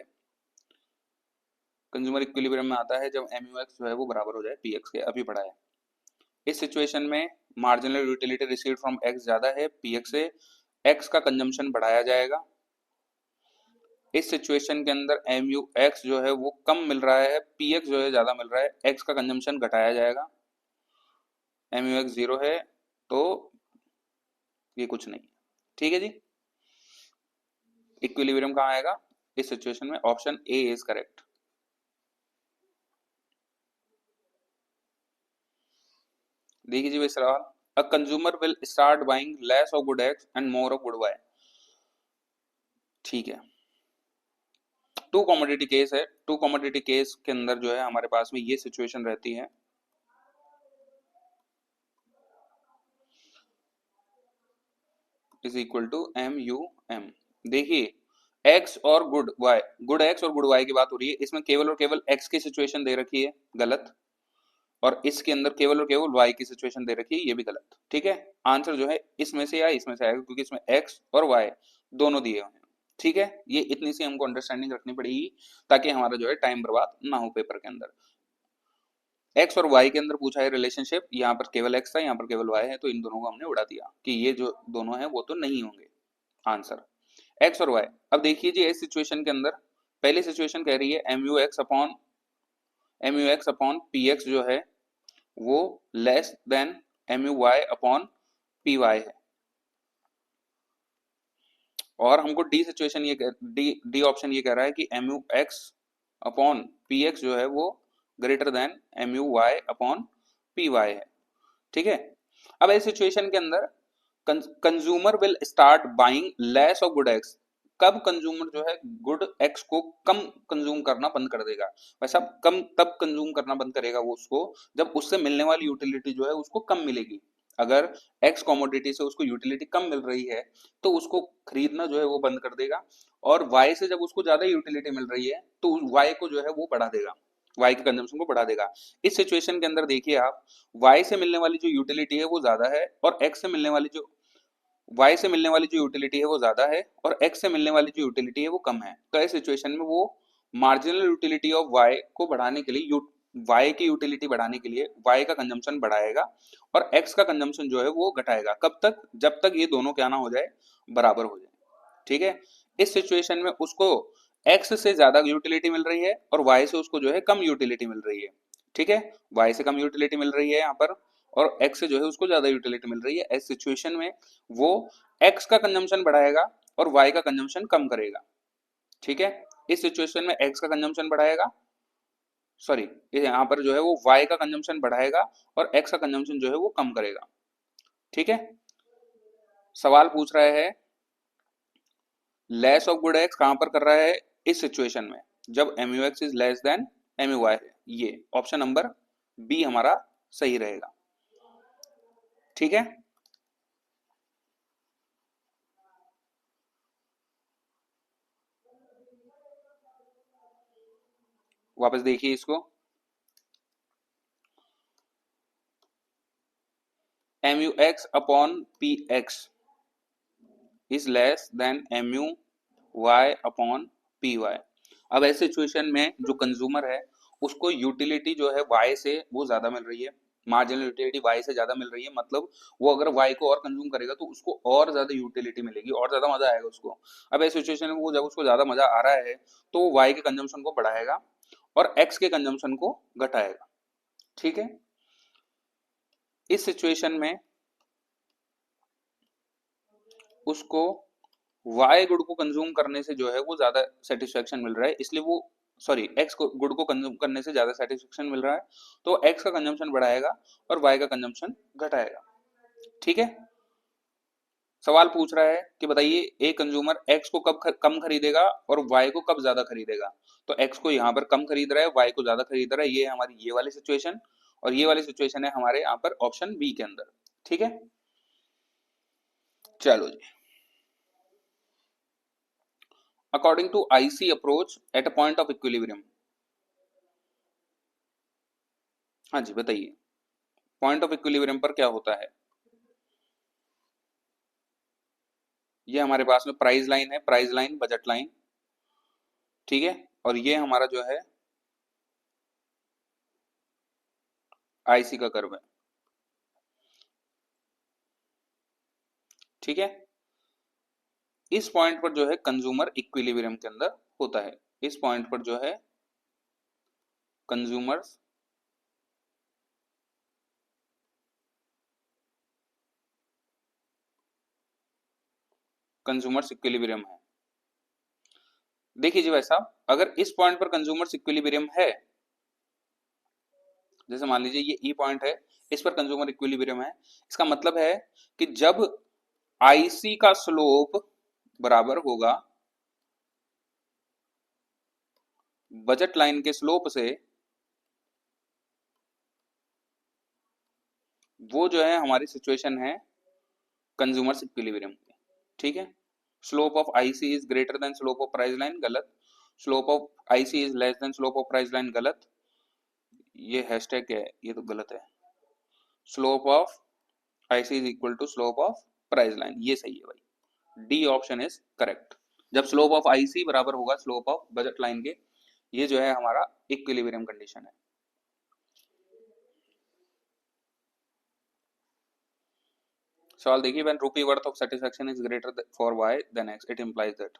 कंज्यूमर इक्विलिब्रियम में आता है जब एमयूएक्स जो है वो बराबर हो जाए पीएक्स के, अभी पढ़ा है। इस सिचुएशन में marginal utility received from x ज्यादा है पीएक्स से, एक्स का कंजम्पशन बढ़ाया जाएगा। इस सिचुएशन के अंदर एम यू एक्स जो है वो कम मिल रहा है, पी एक्स जो है ज्यादा मिल रहा है, एक्स का कंजम्पशन घटाया जाएगा। एम यू एक्स जीरो है तो ये कुछ नहीं। ठीक है जी, इक्विलिब्रियम कहाँ आएगा इस सिचुएशन में, ऑप्शन ए इज करेक्ट। देखिए जी भाई सवाल, a consumer will start buying less of good X and more of good Y. ठीक है, टू कमोडिटी केस है, टू कमोडिटी केस के अंदर जो है हमारे पास में ये सिचुएशन रहती है, is equal to M U M. देखिए x और गुड y, गुड x और गुड y की बात हो रही है, इसमें केवल और केवल x की सिचुएशन दे रखी है, गलत, और इसके अंदर केवल और केवल y की सिचुएशन दे रखी है, ये भी गलत। ठीक है, आंसर जो है इसमें से या इसमें से आएगा, क्योंकि इसमें x और y दोनों दिए हुए हैं। ठीक है, ये इतनी सी हमको अंडरस्टैंडिंग रखनी पड़ेगी ताकि हमारा जो है टाइम बर्बाद ना हो पेपर के अंदर। x और y के अंदर पूछा है रिलेशनशिप, यहाँ पर केवल x था, यहाँ पर केवल y है, तो इन दोनों को हमने उड़ा दिया कि ये जो दोनों है वो तो नहीं होंगे। आंसर x और y। अब देखिए जी, इस सिचुएशन के अंदर पहली सिचुएशन कह रही है mu x अपॉन px जो है वो less than mu y upon py है, और हमको डी सिचुएशन ये डी ऑप्शन ये कह रहा है कि mu x अपॉन px जो है वो greater than mu y upon py है। ठीक है, अब इस सिचुएशन के अंदर consumer will start buying less of good x, कब कंज्यूमर जो है गुड एक्स को कम कंज्यूम करना बंद कर देगा। वैसा कम तब कंज्यूम करना बंद करेगा वो उसको जब उससे मिलने वाली यूटिलिटी जो है उसको कम मिलेगी। अगर एक्स कमोडिटी से उसको यूटिलिटी कम मिल रही है तो उसको खरीदना जो है वो बंद कर देगा, और वाई से जब उसको ज्यादा यूटिलिटी मिल रही है तो वाई को जो है वो बढ़ा देगा, वाई के कंजम्पशन को बढ़ा देगा। इस सिचुएशन के अंदर देखिए आप, वाई से मिलने वाली जो यूटिलिटी है वो ज्यादा है, और एक्स से मिलने वाली जो y से मिलने वाली जो यूटिलिटी है वो ज्यादा है, और x से मिलने वाली जो यूटिलिटी है वो कम है। तो इस सिचुएशन में वो मार्जिनल यूटिलिटी ऑफ y को बढ़ाने के लिए y की यूटिलिटी बढ़ाने के लिए y का कंजम्पशन बढ़ाएगा, और x का कंजम्पशन जो है वो घटाएगा। कब तक? जब तक ये दोनों क्या ना हो जाए, बराबर हो जाए। ठीक है, इस सिचुएशन में उसको x से ज्यादा यूटिलिटी मिल रही है और y से उसको जो है कम यूटिलिटी मिल रही है। ठीक है, y से कम यूटिलिटी मिल रही है यहाँ पर, और x से जो है उसको ज्यादा यूटिलिटी मिल रही है। इस सिचुएशन में वो x का कंजम्पशन बढ़ाएगा और y का कंजम्पशन कम करेगा। ठीक है, इस सिचुएशन में x का कंजम्पशन बढ़ाएगा, सॉरी यहाँ पर जो है वो y का कंजम्पशन बढ़ाएगा और x का कंजम्पशन जो है वो कम करेगा। ठीक है, सवाल पूछ रहा है लेस ऑफ गुड एक्स कहां पर कर रहा है? इस सिचुएशन में जब mu x is less than mu y है। ये ऑप्शन नंबर बी हमारा सही रहेगा। ठीक है, वापस देखिए इसको, mu x upon P X is less than mu y upon P Y. अब ऐसे सिचुएशन में जो कंज्यूमर है उसको यूटिलिटी जो है y से वो ज्यादा मिल रही है, मार्जिनल यूटिलिटी y से ज्यादा मिल रही है, मतलब वो अगर y को और कंज्यूम करेगा तो उसको और ज्यादा यूटिलिटी मिलेगी और ज्यादा मजा आएगा उसको। अब ऐसे सिचुएशन में वो जब उसको ज्यादा मजा आ रहा है तो वो y के कंजम्पशन को बढ़ाएगा और x के कंजम्पशन को घटाएगा। ठीक है, इस सिचुएशन में उसको वाई गुड को कंज्यूम करने से जो है वो ज्यादा सेटिस्फेक्शन मिल रहा है, इसलिए वो सॉरी एक्स को गुड को कंज्यूम करने से ज्यादा सेटिस्फेक्शन मिल रहा है, तो एक्स का कंजम्पशन बढ़ाएगा और वाई का कंजम्पशन घटाएगा। ठीक है, सवाल पूछ रहा है कि बताइए एक कंज्यूमर एक्स को कब कम खरीदेगा और वाई को कब ज्यादा खरीदेगा। तो एक्स को यहाँ पर कम खरीद रहा है, वाई को ज्यादा खरीद रहा है, ये है हमारी ये वाली सिचुएशन, और ये वाली सिचुएशन है हमारे यहाँ पर ऑप्शन बी के अंदर। ठीक है, चलो जी, according to IC approach at a point of equilibrium. हाँ जी बताइए, पॉइंट ऑफ इक्विलिब्रियम पर क्या होता है? ये हमारे पास में प्राइस लाइन है, प्राइस लाइन, बजट लाइन। ठीक है, और ये हमारा जो है आईसी का कर्व है। ठीक है, इस पॉइंट पर जो है कंज्यूमर इक्विलिब्रियम के अंदर होता है, इस पॉइंट पर जो है कंज्यूमर्स कंज्यूमर्स इक्विलिब्रियम है। देखिए जी भाई साहब, अगर इस पॉइंट पर कंज्यूमर्स इक्विलिब्रियम है, जैसे मान लीजिए ये ई पॉइंट है, इस पर कंज्यूमर इक्विलिब्रियम है, इसका मतलब है कि जब आईसी का स्लोप बराबर होगा बजट लाइन के स्लोप से वो जो है हमारी सिचुएशन है कंज्यूमर्स इक्विलिब्रियम की, ठीक है। Slope of IC is greater than slope of price line, गलत। Slope of IC is less than slope of price line, गलत। ये हैशटैग है, ये तो गलत है। Slope of IC is equal to slope of price line, ये सही है भाई, डी ऑप्शन इज करेक्ट। जब स्लोप ऑफ आईसी बराबर होगा स्लोप ऑफ बजट लाइन के, ये जो है हमारा इक्विलिब्रियम कंडीशन है। सवाल देखिए, when rupee worth of satisfaction is greater for Y than X it implies that.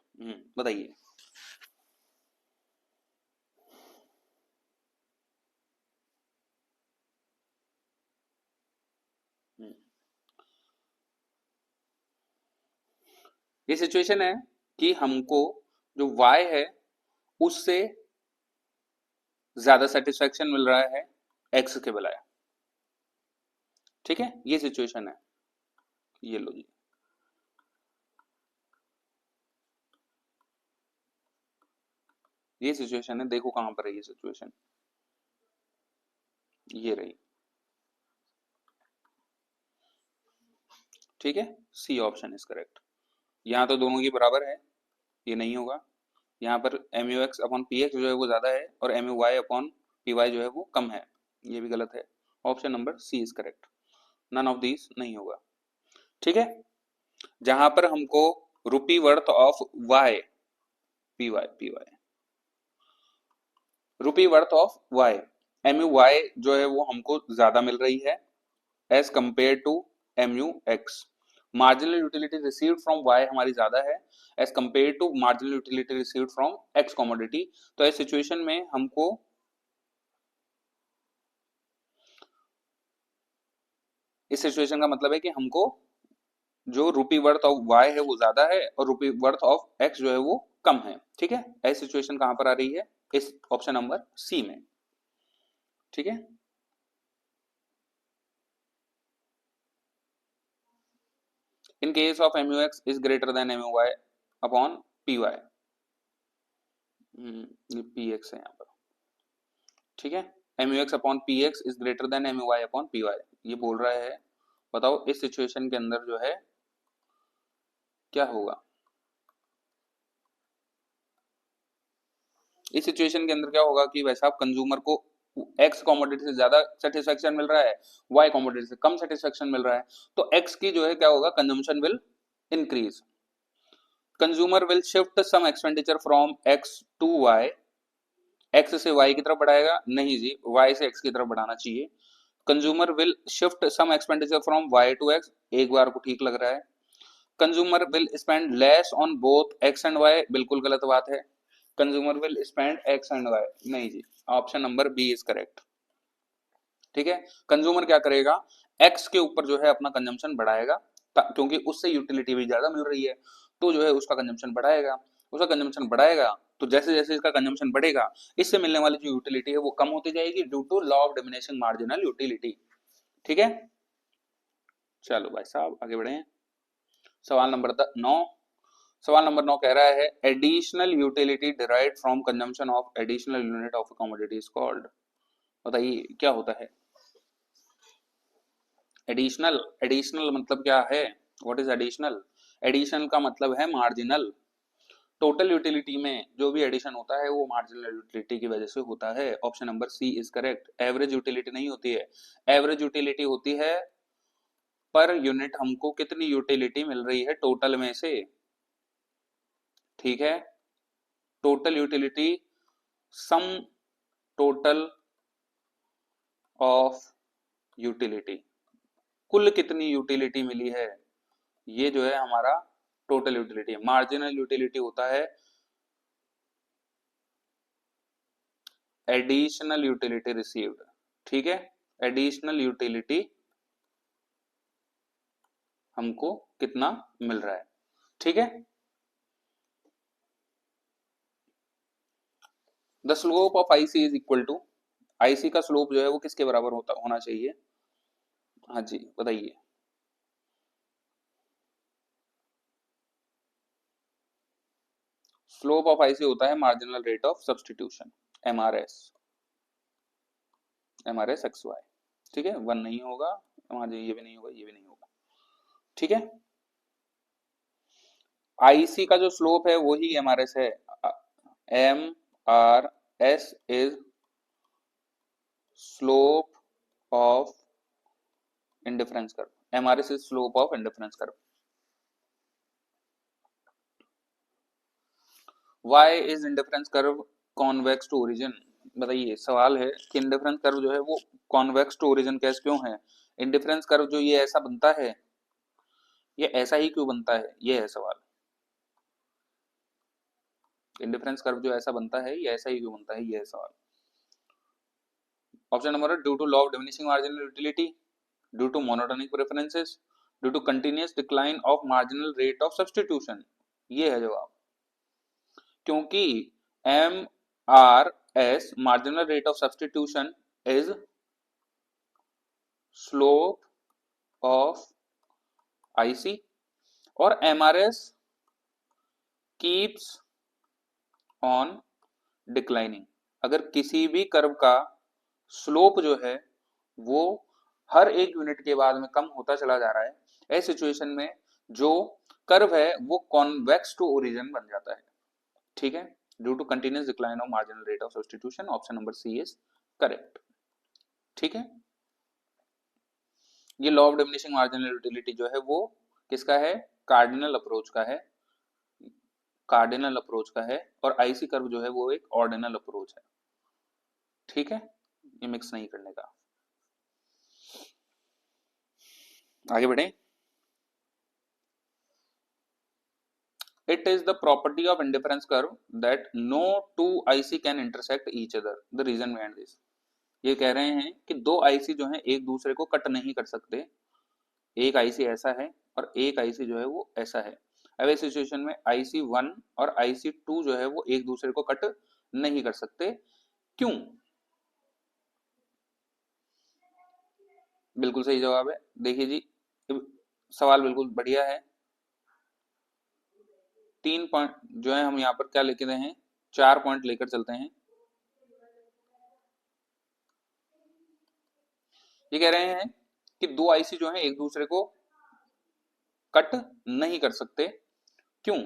बताइए। ये सिचुएशन है कि हमको जो y है उससे ज्यादा सेटिस्फैक्शन मिल रहा है x के बजाय, ठीक है। ये सिचुएशन है, ये लो जी। ये सिचुएशन है, देखो कहां पर है ये सिचुएशन, ये रही, ठीक है। C option is correct. यहाँ तो दोनों की बराबर है, ये नहीं होगा। यहाँ पर M U X upon P X जो है वो ज्यादा है और M U Y upon P Y जो है वो कम है, ये भी गलत है। Option number C is correct, none of these नहीं होगा, ठीक है। जहां पर हमको rupee worth of Y, P Y, rupee worth of Y, M U Y जो है वो हमको ज्यादा मिल रही है as compare to M U X. Marginal utility received from Y हमारी ज्यादा है as compare to marginal utility received from X commodity. तो इस सिचुएशन में हमको इस सिचुएशन का मतलब है कि हमको जो रुपी वर्थ ऑफ वाई है वो ज्यादा है और रुपी वर्थ ऑफ एक्स जो है वो कम है, ठीक है। ऐसी सिचुएशन कहां पर आ रही है, इस ऑप्शन नंबर सी में, ठीक है। In case of M U X is greater than M U Y upon P Y, ये पी एक्स है यहाँ पर, ठीक है। M U X upon P X is greater than M U Y upon P Y, ये बोल रहा है। बताओ इस सिचुएशन के अंदर जो है क्या होगा। इस सिचुएशन के अंदर क्या होगा कि वैसा आप कंज्यूमर को एक्स कमोडिटी से ज्यादा सेटिस्फेक्शन मिल रहा है, वाई कमोडिटी से कम सेटिस्फेक्शन मिल रहा है, तो एक्स की जो है क्या होगा, consumption will increase. Consumer will shift some expenditure from X to Y, X से वाई की तरफ बढ़ाएगा, नहीं जी वाई से एक्स की तरफ बढ़ाना चाहिए। Consumer will shift some expenditure from Y to X, एक बार को ठीक लग रहा है। Consumer will spend less on both X and Y, बिल्कुल गलत बात है। Consumer will spend X and Y, नहीं जी, option number B is correct, ठीक है। कंज्यूमर क्या करेगा, एक्स के ऊपर जो है अपना कंजम्पशन बढ़ाएगा, क्योंकि उससे यूटिलिटी भी ज्यादा मिल रही है, तो जो है उसका कंजम्पशन बढ़ाएगा। उसका कंजम्पशन बढ़ाएगा तो जैसे जैसे इसका कंजम्पशन बढ़ेगा, इससे मिलने वाली जो यूटिलिटी है वो कम होती जाएगी due to law of diminishing marginal utility, ठीक है। चलो भाई साहब आगे बढ़े। सवाल नंबर 9। सवाल नंबर 9 कह रहा है additional utility derived from consumption of additional unit of commodity is called. बताइए क्या होता है एडिशनल। एडिशनल मतलब क्या है, व्हाट इज एडिशनल। एडिशनल का मतलब है मार्जिनल। टोटल यूटिलिटी में जो भी एडिशन होता है वो मार्जिनल यूटिलिटी की वजह से होता है, option number C is correct. Average utility नहीं होती है, एवरेज यूटिलिटी होती है पर यूनिट हमको कितनी यूटिलिटी मिल रही है टोटल में से, ठीक है। Total utility, sum total of utility, कुल कितनी यूटिलिटी मिली है, ये जो है हमारा टोटल यूटिलिटी है। मार्जिनल यूटिलिटी होता है एडिशनल यूटिलिटी रिसीव्ड, ठीक है। एडिशनल यूटिलिटी हमको कितना मिल रहा है, ठीक है। The slope of IC is equal to, IC का स्लोप जो है वो किसके बराबर होना चाहिए, हाँ जी बताइए। स्लोप ऑफ आईसी होता है marginal rate of substitution, MRS, MRS X Y. ठीक है, 1 नहीं होगा, ये भी नहीं होगा, ये भी नहीं होगा। ठीक है, आईसी का जो स्लोप है वही एमआरएस है। M R S is slope of indifference curve, MRS is slope of indifference curve. Why is indifference curve convex to origin? बताइए, सवाल है कि इंडिफरेंस कर्व जो है वो कॉन्वेक्स टू ओरिजिन कैसे क्यों है? इंडिफरेंस कर्व जो ये ऐसा बनता है, ये ऐसा ही क्यों बनता है, ये है सवाल। इंडिफरेंस कर्व जो ऐसा बनता है ये ऐसा ही क्यों बनता है, ये है सवाल। Option number due to law of diminishing marginal utility, due to monotonic preferences, due to continuous decline of marginal rate of substitution, ये है जवाब। क्योंकि M R S marginal rate of substitution is slope of IC और MRS keeps on declining. अगर किसी भी curve का slope जो है वो हर एक यूनिट के बाद में कम होता चला जा रहा है, ऐसी सिचुएशन में जो कर्व है वो कॉन्वेक्स टू ओरिजिन बन जाता है। ठीक है, due to continuous decline of marginal rate of substitution, option number C is correct. ठीक है, ये law of diminishing marginal utility जो है वो किसका है? कार्डिनल अप्रोच का है, कार्डिनल अप्रोच का है, और आईसी कर्व जो है वो एक ऑर्डिनल अप्रोच है। ठीक है, ये मिक्स नहीं करने का। आगे बढ़े। It is the property of indifference curve that no two IC can intersect each other. The reason behind this, ये कह रहे हैं कि दो आईसी जो हैं एक दूसरे को कट नहीं कर सकते। एक आईसी ऐसा है और एक आईसी जो है वो ऐसा है। अब इस सिचुएशन में आईसी 1 और आईसी 2 जो है वो एक दूसरे को कट नहीं कर सकते। क्यों? बिल्कुल सही जवाब है। देखिए जी, सवाल बिल्कुल बढ़िया है। 3 पॉइंट जो है हम यहाँ पर क्या लेके हैं, 4 पॉइंट लेकर चलते हैं। ये कह रहे हैं कि दो आईसी जो है एक दूसरे को कट नहीं कर सकते। क्यों?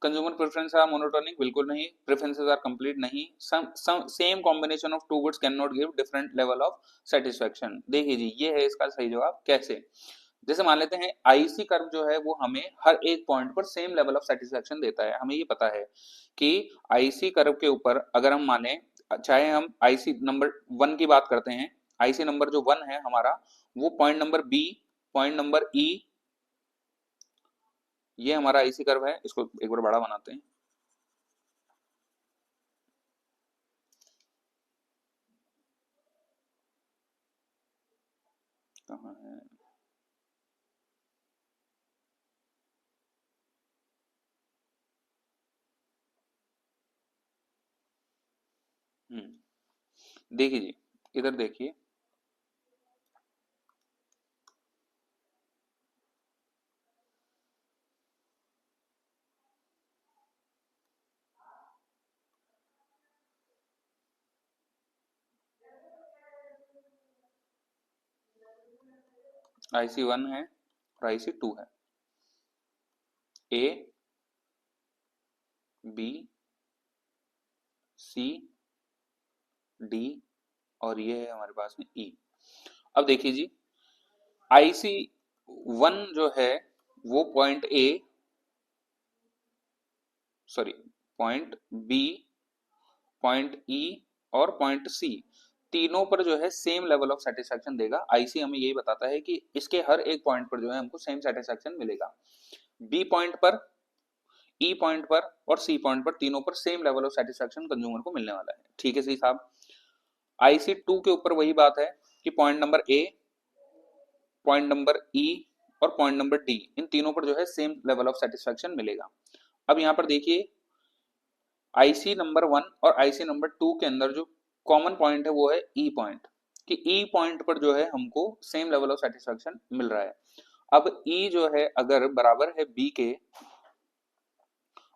Consumer preference are monotonic? बिल्कुल नहीं। Preferences are complete? नहीं। Same combination of two goods can not give different level of satisfaction. देखिए जी, ये है इसका सही जवाब। कैसे? जैसे मान लेते हैं आईसी कर्व जो है वो हमें हर एक पॉइंट पर सेम लेवल ऑफ सेटिस्फेक्शन देता है। हमें ये पता है कि आईसी कर्व के ऊपर अगर हम माने, चाहे हम आईसी नंबर 1 की बात करते हैं, आईसी नंबर जो 1 है हमारा, वो point number B, point number E, ये हमारा आईसी कर्व है। इसको एक बार बड़ा बनाते हैं। कहाँ है? देखिए जी, इधर देखिए, आईसी 1 है और आईसी 2 है। ए, बी, सी, डी और ये है हमारे पास में ई। अब देखिए जी, आईसी 1 जो है वो point A, sorry point B, point E और पॉइंट सी, तीनों पर जो है सेम लेवल ऑफ सेटिस्फेक्शन देगा। आईसी हमें यही बताता है कि इसके हर एक पॉइंट पर जो है हमको सेम सेटिस्फेक्शन मिलेगा। बी पॉइंट पर, ई पॉइंट पर और सी पॉइंट पर, तीनों पर same level of satisfaction consumer को मिलने वाला है। ठीक है सी साहब। आईसी 2 के ऊपर वही बात है कि point number A, point number ई और पॉइंट नंबर डी, इन तीनों पर जो है सेम लेवल ऑफ सेटिस्फेक्शन मिलेगा। अब यहाँ पर देखिए, आईसी नंबर 1 और आईसी नंबर 2 के अंदर जो कॉमन पॉइंट है वो है ई पॉइंट, कि ई पॉइंट पर जो है हमको सेम लेवल ऑफ सेटिस्फेक्शन मिल रहा है। अब ई जो है अगर बराबर है बी के,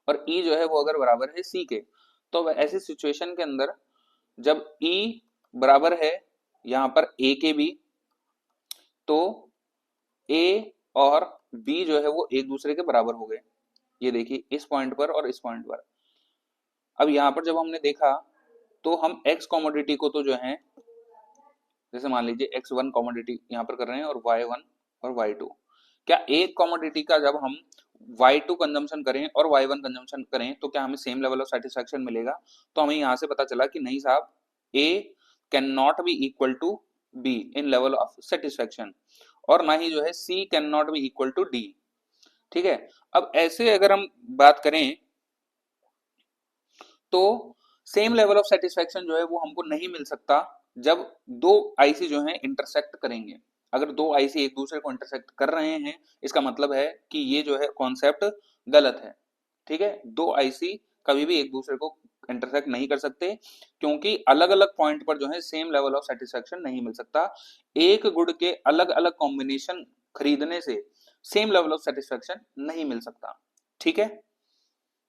और ई जो है वो अगर बराबर है सी के, तो ऐसी सिचुएशन के अंदर जब ई बराबर है यहाँ पर ए के भी, तो ए और बी जो है वो एक दूसरे के बराबर हो गए। ये देखिए इस पॉइंट पर और इस पॉइंट पर। अब यहाँ पर जब हमने देखा तो हम एक्स कॉमोडिटी को तो जो है, जैसे मान लीजिए x1 कॉमोडिटी यहाँ पर कर रहे हैं और y1 और y2, क्या एक कॉमोडिटी का जब हम y2 कंजम्पशन करें और y1 कंजम्पशन करें तो क्या हमें सेम लेवल ऑफ सेटिस्फेक्शन मिलेगा? तो हमें यहाँ से पता चला कि नहीं साहब, a can not be equal to b in level of satisfaction, और ना ही जो है c can not be equal to d। ठीक है, अब ऐसे अगर हम बात करें तो सेम लेवल ऑफ सेटिस्फेक्शन जो है वो हमको नहीं मिल सकता जब दो आईसी जो है इंटरसेक्ट करेंगे। अगर दो आईसी एक दूसरे को इंटरसेक्ट कर रहे हैं, इसका मतलब है कि ये जो है कॉन्सेप्ट गलत है। ठीक है, दो आईसी कभी भी एक दूसरे को इंटरसेक्ट नहीं कर सकते, क्योंकि अलग अलग पॉइंट पर जो है सेम लेवल ऑफ सेटिस्फेक्शन नहीं मिल सकता। एक गुड के अलग अलग कॉम्बिनेशन खरीदने से सेम लेवल ऑफ सेटिस्फेक्शन नहीं मिल सकता। ठीक है,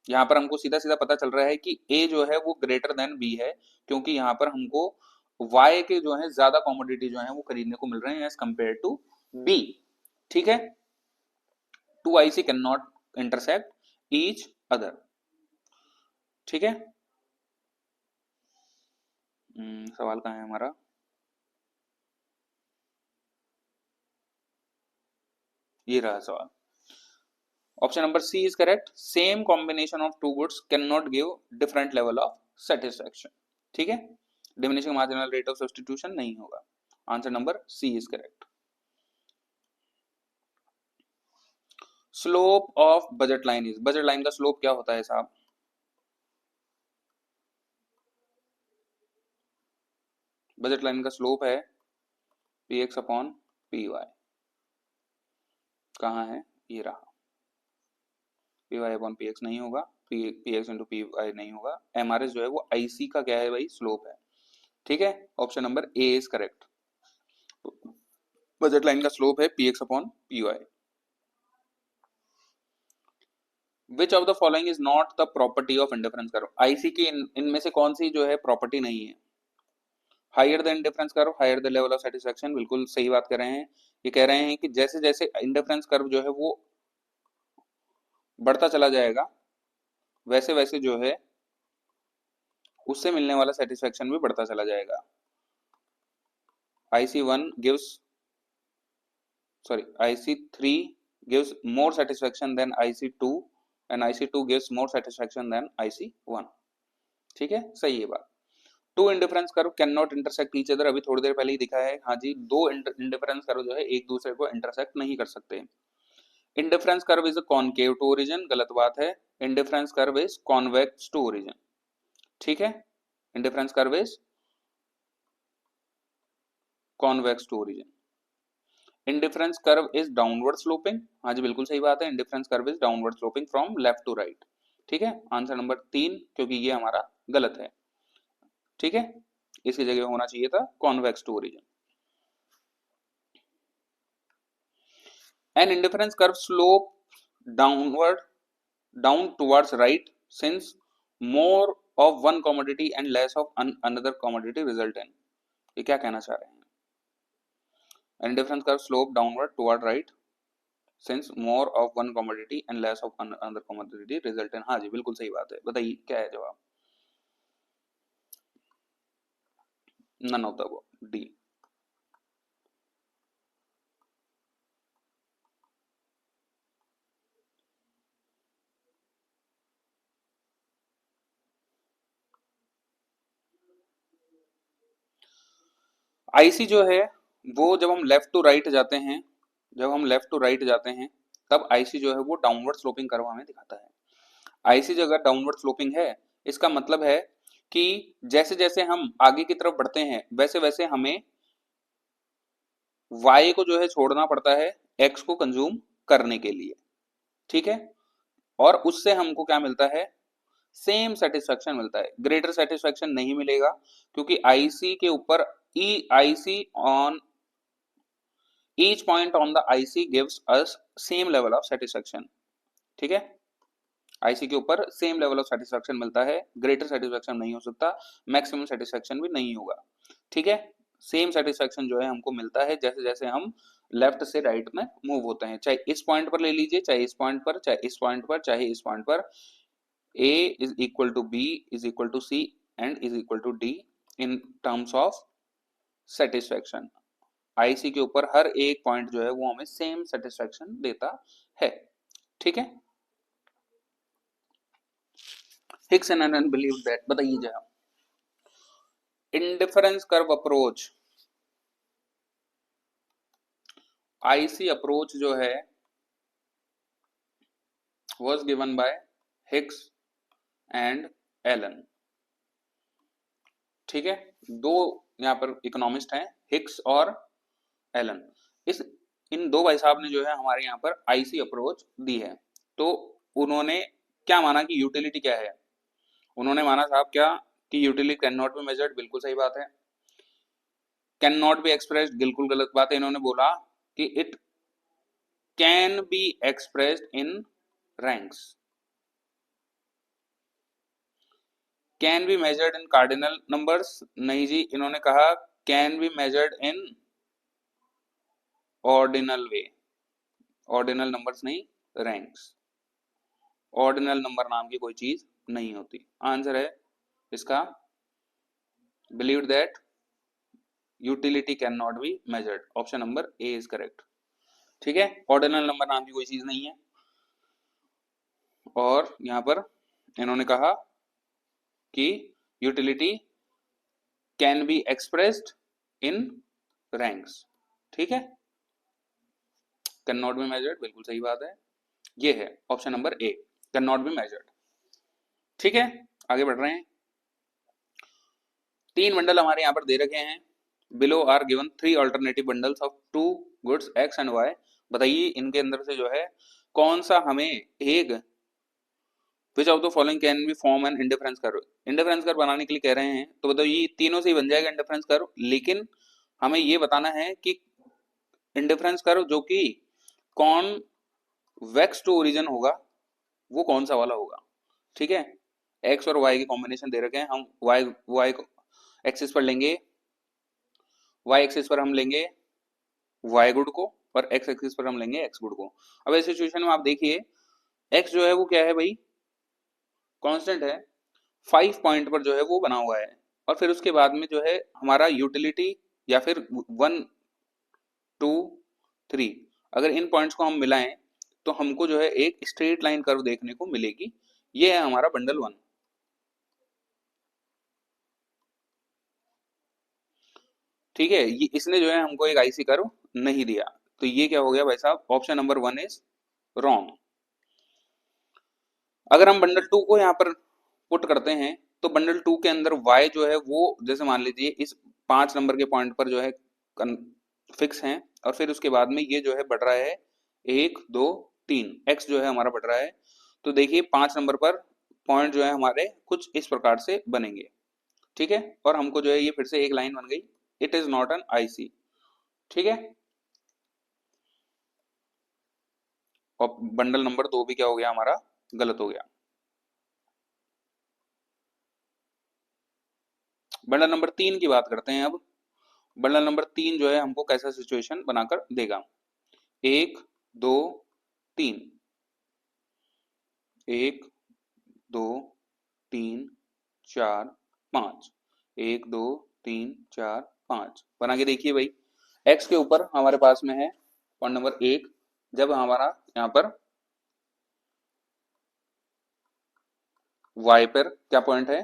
यहाँ पर हमको सीधा सीधा पता चल रहा है कि ए जो है वो ग्रेटर देन बी है, क्योंकि यहाँ पर हमको वाई के जो है ज्यादा कॉमोडिटी जो है वो खरीदने को मिल रहे हैं एज कंपेयर टू बी। ठीक है, two IC can not intersect each other. ठीक है, सवाल कहाँ है हमारा? ये रहा सवाल। Option number C is correct, same combination of two goods can not give different level of satisfaction. ठीक है, diminishing marginal rate of substitution नहीं होगा। Answer number C is correct. Slope of budget line is, budget line का slope क्या होता है साहब? Budget line का स्लोप है P X upon P Y. कहाँ है? ये रहा। P Y upon P X नहीं होगा, P X into P Y नहीं होगा। एम आर एस जो है वो आईसी का क्या है भाई? स्लोप है। ठीक है, option number A is correct. Budget line का स्लोप है P X upon P Y. Which of the following is not the property of indifference curve? IC की इनमें से कौन सी जो है प्रॉपर्टी नहीं है? Higher the indifference curve higher the level of satisfaction, बिल्कुल सही बात कर रहे हैं। ये कह रहे हैं कि जैसे जैसे इंडिफरेंस कर्व जो है वो बढ़ता चला जाएगा, वैसे वैसे जो है उससे मिलने वाला सेटिस्फेक्शन भी बढ़ता चला जाएगा। IC1 gives, sorry, IC3 gives more satisfaction than IC2 and IC2 gives more satisfaction than IC1। ठीक है, सही है बात। Two indifference curve can not intersect each other, अभी थोड़ी देर पहले ही दिखा है। हाँ जी, दो इंडिफरेंस कर्व जो है एक दूसरे को इंटरसेक्ट नहीं कर सकते। Indifference curve is concave to origin, गलत बात है। Indifference curve is convex to origin. ठीक है, indifference curve is convex to origin. Indifference curve is downward sloping, हाँ जी बिल्कुल सही बात है। Indifference curve is downward sloping from left to right. ठीक है, आंसर नंबर 3, क्योंकि ये हमारा गलत है। ठीक है, इसकी जगह होना चाहिए था convex to origin. An indifference curve slope downward down towards right since more of one commodity and less of another commodity result in, ये क्या कहना चाह रहे हैं? Indifference curve slope downward toward right since more of one commodity and less of another commodity result in, हाँ जी बिल्कुल सही बात है। बताइए क्या है जवाब? none of the above, D। IC जो है वो जब हम लेफ्ट टू राइट जाते हैं, जब हम लेफ्ट टू राइट जाते हैं तब आईसी जो है वो डाउनवर्ड स्लोपिंग कर्व हमें दिखाता है। आईसी जगह डाउनवर्ड स्लोपिंग है, इसका मतलब है कि जैसे जैसे हम आगे की तरफ बढ़ते हैं वैसे वैसे हमें y को जो है छोड़ना पड़ता है x को कंज्यूम करने के लिए। ठीक है, और उससे हमको क्या मिलता है? सेम सेटिस्फेक्शन मिलता है। ग्रेटर सेटिस्फेक्शन नहीं मिलेगा, क्योंकि आईसी के ऊपर uh IC on each point on the IC gives us same level of satisfaction. ठीक है, आईसी के ऊपर सेम लेवल ऑफ सेटिस्फेक्शन मिलता है, ग्रेटर सेटिस्फेक्शन नहीं हो सकता, मैक्सिमम सेटिस्फेक्शन भी नहीं होगा। ठीक है, सेम सेटिस्फेक्शन जो है हमको मिलता है जैसे जैसे हम लेफ्ट से राइट में मूव होते हैं, चाहे इस पॉइंट पर ले लीजिए, चाहे इस पॉइंट पर, चाहे इस पॉइंट पर, चाहे इस पॉइंट पर। A is equal to B is equal to C and is equal to D in terms of satisfaction। IC के ऊपर हर एक पॉइंट जो है वो हमें सेम सेटिस्फेक्शन देता है। ठीक है, Hicks and Allen believe that, बताइए जरा, indifference curve approach, IC approach जो है was given by Hicks and Allen. ठीक है, दो यहाँ पर इकोनॉमिस्ट हैं, हिक्स और एलन। इन दो भाई साहब ने जो है हमारे यहाँ पर आईसी अप्रोच दी है। तो उन्होंने क्या माना कि यूटिलिटी क्या है? उन्होंने माना साहब क्या कि utility can not be measured, बिल्कुल सही बात है। कैन नॉट बी एक्सप्रेस्ड, बिल्कुल गलत बात है। इन्होंने बोला कि it can be expressed in ranks, can be measured in cardinal numbers, नहीं जी, इन्होंने कहा can be measured in ordinal way, ordinal numbers नहीं, रैंक्स। ऑर्डिनल नंबर नाम की कोई चीज नहीं होती। आंसर है इसका believe that utility can not be measured, option number A is correct. ठीक है, ऑर्डिनल नंबर नाम की कोई चीज नहीं है। और यहां पर इन्होंने कहा कि utility can be expressed in ranks. ठीक है, कैन नॉट बी मेजर्ड, बिल्कुल सही बात है, ये है option number A, can not be measured. ठीक है, आगे बढ़ रहे हैं। 3 बंडल हमारे यहाँ पर दे रखे हैं। Below are given 3 alternative bundles of 2 goods X and Y. बताइए इनके अंदर से जो है कौन सा हमें एक which of the following can be form an indifference curve. Indifference curve बनाने के लिए कह रहे हैं तो बताओ ये तीनों से ही बन जाएगा इंडिफरेंस कर्व, लेकिन हमें ये बताना है कि इंडिफरेंस कर्व जो कि कॉन्वेक्स टू ओरिजिन होगा वो कौन सा वाला होगा। ठीक है, एक्स और वाई के कॉम्बिनेशन दे रखे हैं, हम वाई एक्सिस पर लेंगे, वाई एक्सिस पर हम लेंगे वाई गुड को और एक्स एक्सिस पर हम लेंगे एक्स गुड को। अब ऐसी सिचुएशन में आप देखिए एक्स जो है वो क्या है भाई, कांस्टेंट है, 5 पॉइंट पर जो है वो बना हुआ है, और फिर उसके बाद में जो है हमारा यूटिलिटी या फिर 1 2 3, अगर इन पॉइंट्स को हम मिलाएं तो हमको जो है एक स्ट्रेट लाइन कर्व देखने को मिलेगी। ये है हमारा बंडल 1। ठीक है, ये इसने जो है हमको एक आईसी कर्व नहीं दिया, तो ये क्या हो गया भाई साहब, ऑप्शन नंबर 1 इज रॉन्ग। अगर हम बंडल 2 को यहाँ पर पुट करते हैं तो बंडल 2 के अंदर y जो है वो जैसे मान लीजिए इस 5 नंबर के पॉइंट पर जो है फिक्स है, और फिर उसके बाद में ये जो है बढ़ रहा है 1 2 3, x जो है हमारा बढ़ रहा है। तो देखिए 5 नंबर पर पॉइंट जो है हमारे कुछ इस प्रकार से बनेंगे। ठीक है, और हमको जो है ये फिर से एक लाइन बन गई, it is not an IC. ठीक है, और बंडल नंबर 2 भी क्या हो गया हमारा, गलत हो गया। बंडल नंबर 3 की बात करते हैं अब। बंडल नंबर 3 जो है हमको कैसा सिचुएशन बनाकर देगा, 1 2 3, 1 2 3 4 5, 1 2 3 4 5 बना के देखिए भाई। एक्स के ऊपर हमारे पास में है पॉइंट नंबर 1, जब हमारा यहाँ पर वाई पर क्या पॉइंट है,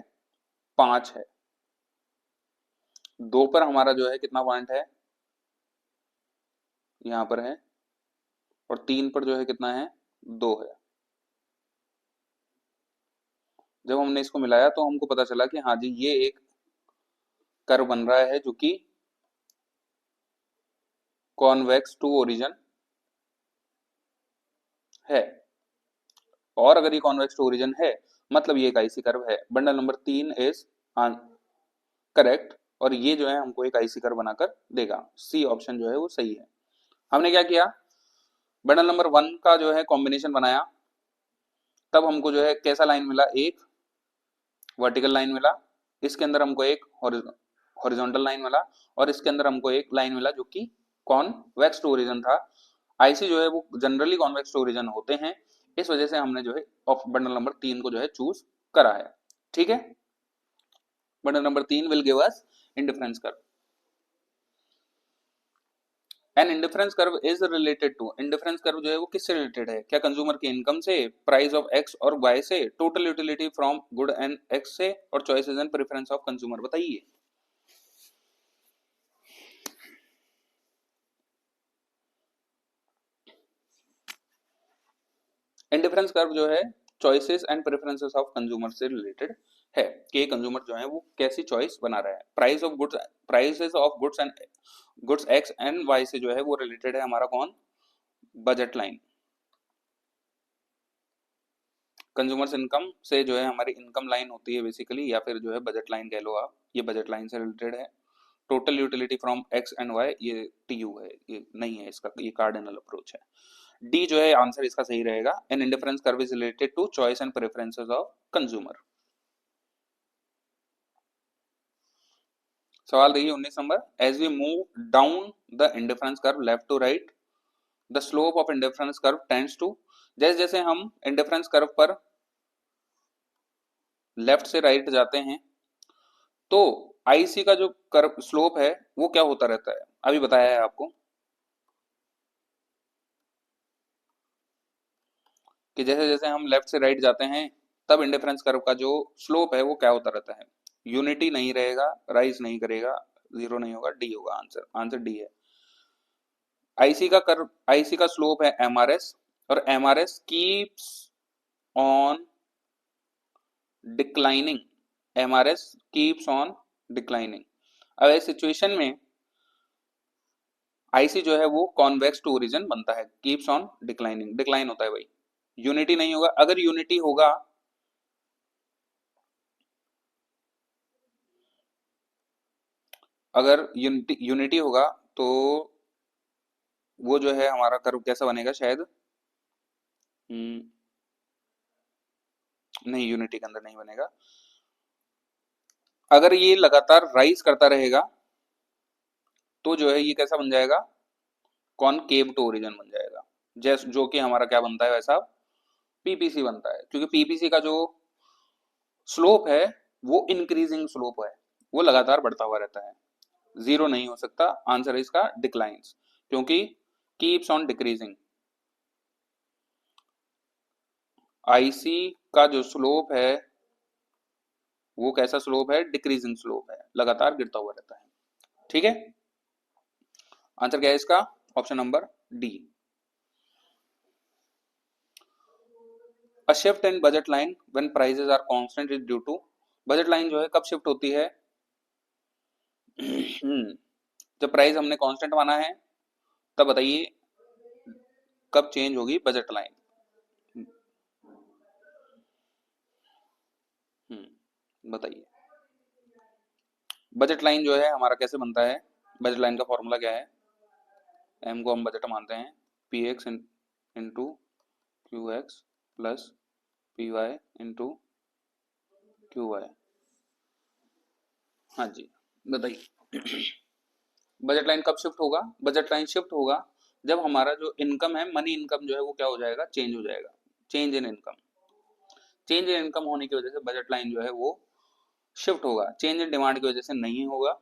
5 है। 2 पर हमारा जो है कितना पॉइंट है, यहाँ पर है, और 3 पर जो है कितना है, 2 है। जब हमने इसको मिलाया तो हमको पता चला कि हाँ जी ये एक कर्व बन रहा है जो कि कॉन्वेक्स टू ओरिजिन है, और अगर ये कॉन्वेक्स टू ओरिजिन है मतलब ये एक आईसी कर्व है। बंडल नंबर 3 इज करेक्ट, और ये जो है हमको एक आईसी कर्व बनाकर देगा। सी ऑप्शन जो है वो सही है। हमने क्या किया, बंडल नंबर 1 का जो है कॉम्बिनेशन बनाया, तब हमको जो है कैसा लाइन मिला, एक वर्टिकल लाइन मिला, इसके अंदर हमको एक हॉरिजॉन्टल लाइन मिला, और इसके अंदर हमको एक लाइन मिला जो कि कॉन्वेक्स टू ओरिजिन था। आईसी जो है वो जनरली कॉन्वेक्स टू ओरिजिन होते हैं, इस वजह से हमने जो है बंडल नंबर 3 को जो है चूज करा है। ठीक है, bundle number 3 will give us indifference curve. An indifference curve is related to, indifference curve जो है वो किससे रिलेटेड है, क्या कंज्यूमर की इनकम से, प्राइस ऑफ एक्स और वाई से, total utility from good and x से, और choices and preference of consumer. बताइए। इंडिफरेंस कर्व जो है choices and preferences of consumer से रिलेटेड है, कि कंज्यूमर जो है वो कैसी चॉइस बना रहा है। Price of goods, prices of goods and goods X and Y से जो है वो रिलेटेड है हमारा कौन, बजट लाइन। कंज्यूमर्स इनकम से जो है हमारी इनकम लाइन होती है बेसिकली, या फिर जो है बजट लाइन कह लो आप, ये बजट लाइन से रिलेटेड है। Total utility from X and Y, ये टीयू है, ये नहीं है इसका, ये कार्डिनल अप्रोच है। डी जो है आंसर इसका सही रहेगा। An indifference curve is related to choice and preferences of consumer. सवाल देखिए 19 number, as we move down the indifference curve left to right, the slope of indifference curve tends to, जैसे जैसे हम इंडिफरेंस कर्व पर left से right जाते हैं तो आईसी का जो कर्व स्लोप है वो क्या होता रहता है, अभी बताया है आपको कि जैसे जैसे हम लेफ्ट से राइट जाते हैं तब इंडिफरेंस कर्व का जो स्लोप है वो क्या होता रहता है, यूनिटी नहीं रहेगा, राइज नहीं करेगा, जीरो नहीं होगा, डी होगा आंसर, आंसर डी है। आईसी का कर्व, आईसी का स्लोप है एमआरएस, और MRS keeps on declining, MRS keeps on declining. अब इस सिचुएशन में आईसी जो है वो कॉन्वेक्स टू ओरिजिन बनता है, कीप्स ऑन डिक्लाइनिंग, डिक्लाइन होता है भाई, यूनिटी नहीं होगा। अगर यूनिटी होगा, अगर यूनिटी होगा तो वो जो है हमारा कर्व कैसा बनेगा शायद, नहीं यूनिटी के अंदर नहीं बनेगा। अगर ये लगातार राइज करता रहेगा तो जो है ये कैसा बन जाएगा, कॉनकेव टू ओरिजिन बन जाएगा, जैसे जो कि हमारा क्या बनता है वैसा पीपीसी बनता है, क्योंकि पीपीसी का जो स्लोप है वो इंक्रीजिंग स्लोप है, वो लगातार बढ़ता हुआ रहता है, जीरो नहीं हो सकता, आंसर है इसका डिक्लाइंस, क्योंकि कीप्स ऑन डिक्रीजिंग। आईसी का जो स्लोप है वो कैसा स्लोप है, डिक्रीजिंग स्लोप है, लगातार गिरता हुआ रहता है। ठीक है, आंसर क्या है इसका, option number D. A shift in budget line when prices are constant is due to, budget line जो है कब शिफ्ट होती है जब प्राइस हमने कांस्टेंट माना है, तब बताइए कब चेंज होगी बजट लाइन। बताइए। बजट लाइन जो है हमारा कैसे बनता है, बजट लाइन का फॉर्मूला क्या है, एम को हम बजट मानते हैं, P X into Q X plus P Y into Q Y. हाँ जी, बताइए। बजट लाइन कब शिफ्ट होगा, बजट लाइन शिफ्ट होगा जब हमारा जो इनकम है, मनी इनकम जो है वो क्या हो जाएगा, चेंज हो जाएगा, change in income, change in income होने की वजह से बजट लाइन जो है वो शिफ्ट होगा, चेंज इन डिमांड की वजह से नहीं होगा,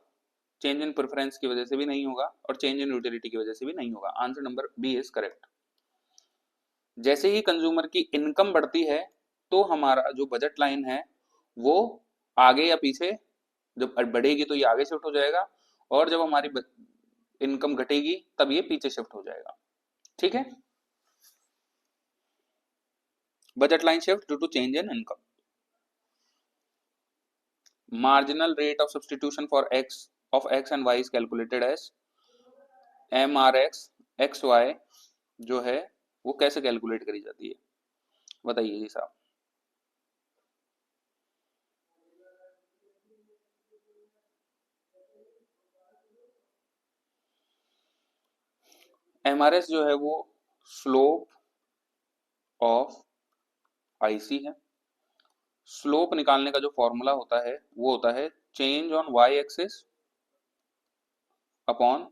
चेंज इन प्रेफरेंस की वजह से भी नहीं होगा, और चेंज इन यूटिलिटी की वजह से भी नहीं होगा, answer number B is correct. जैसे ही कंज्यूमर की इनकम बढ़ती है तो हमारा जो बजट लाइन है वो आगे या पीछे, जब बढ़ेगी तो ये आगे शिफ्ट हो जाएगा, और जब हमारी इनकम घटेगी तब ये पीछे शिफ्ट हो जाएगा। ठीक है, budget line shift due to change in income. Marginal rate of substitution for X of X and Y is calculated as M R X X Y, जो है वो कैसे कैलकुलेट करी जाती है, बताइए जी साहब। एम आर एस जो है वो स्लोप ऑफ आईसी है। स्लोप निकालने का जो फॉर्मूला होता है वो होता है change on Y axis upon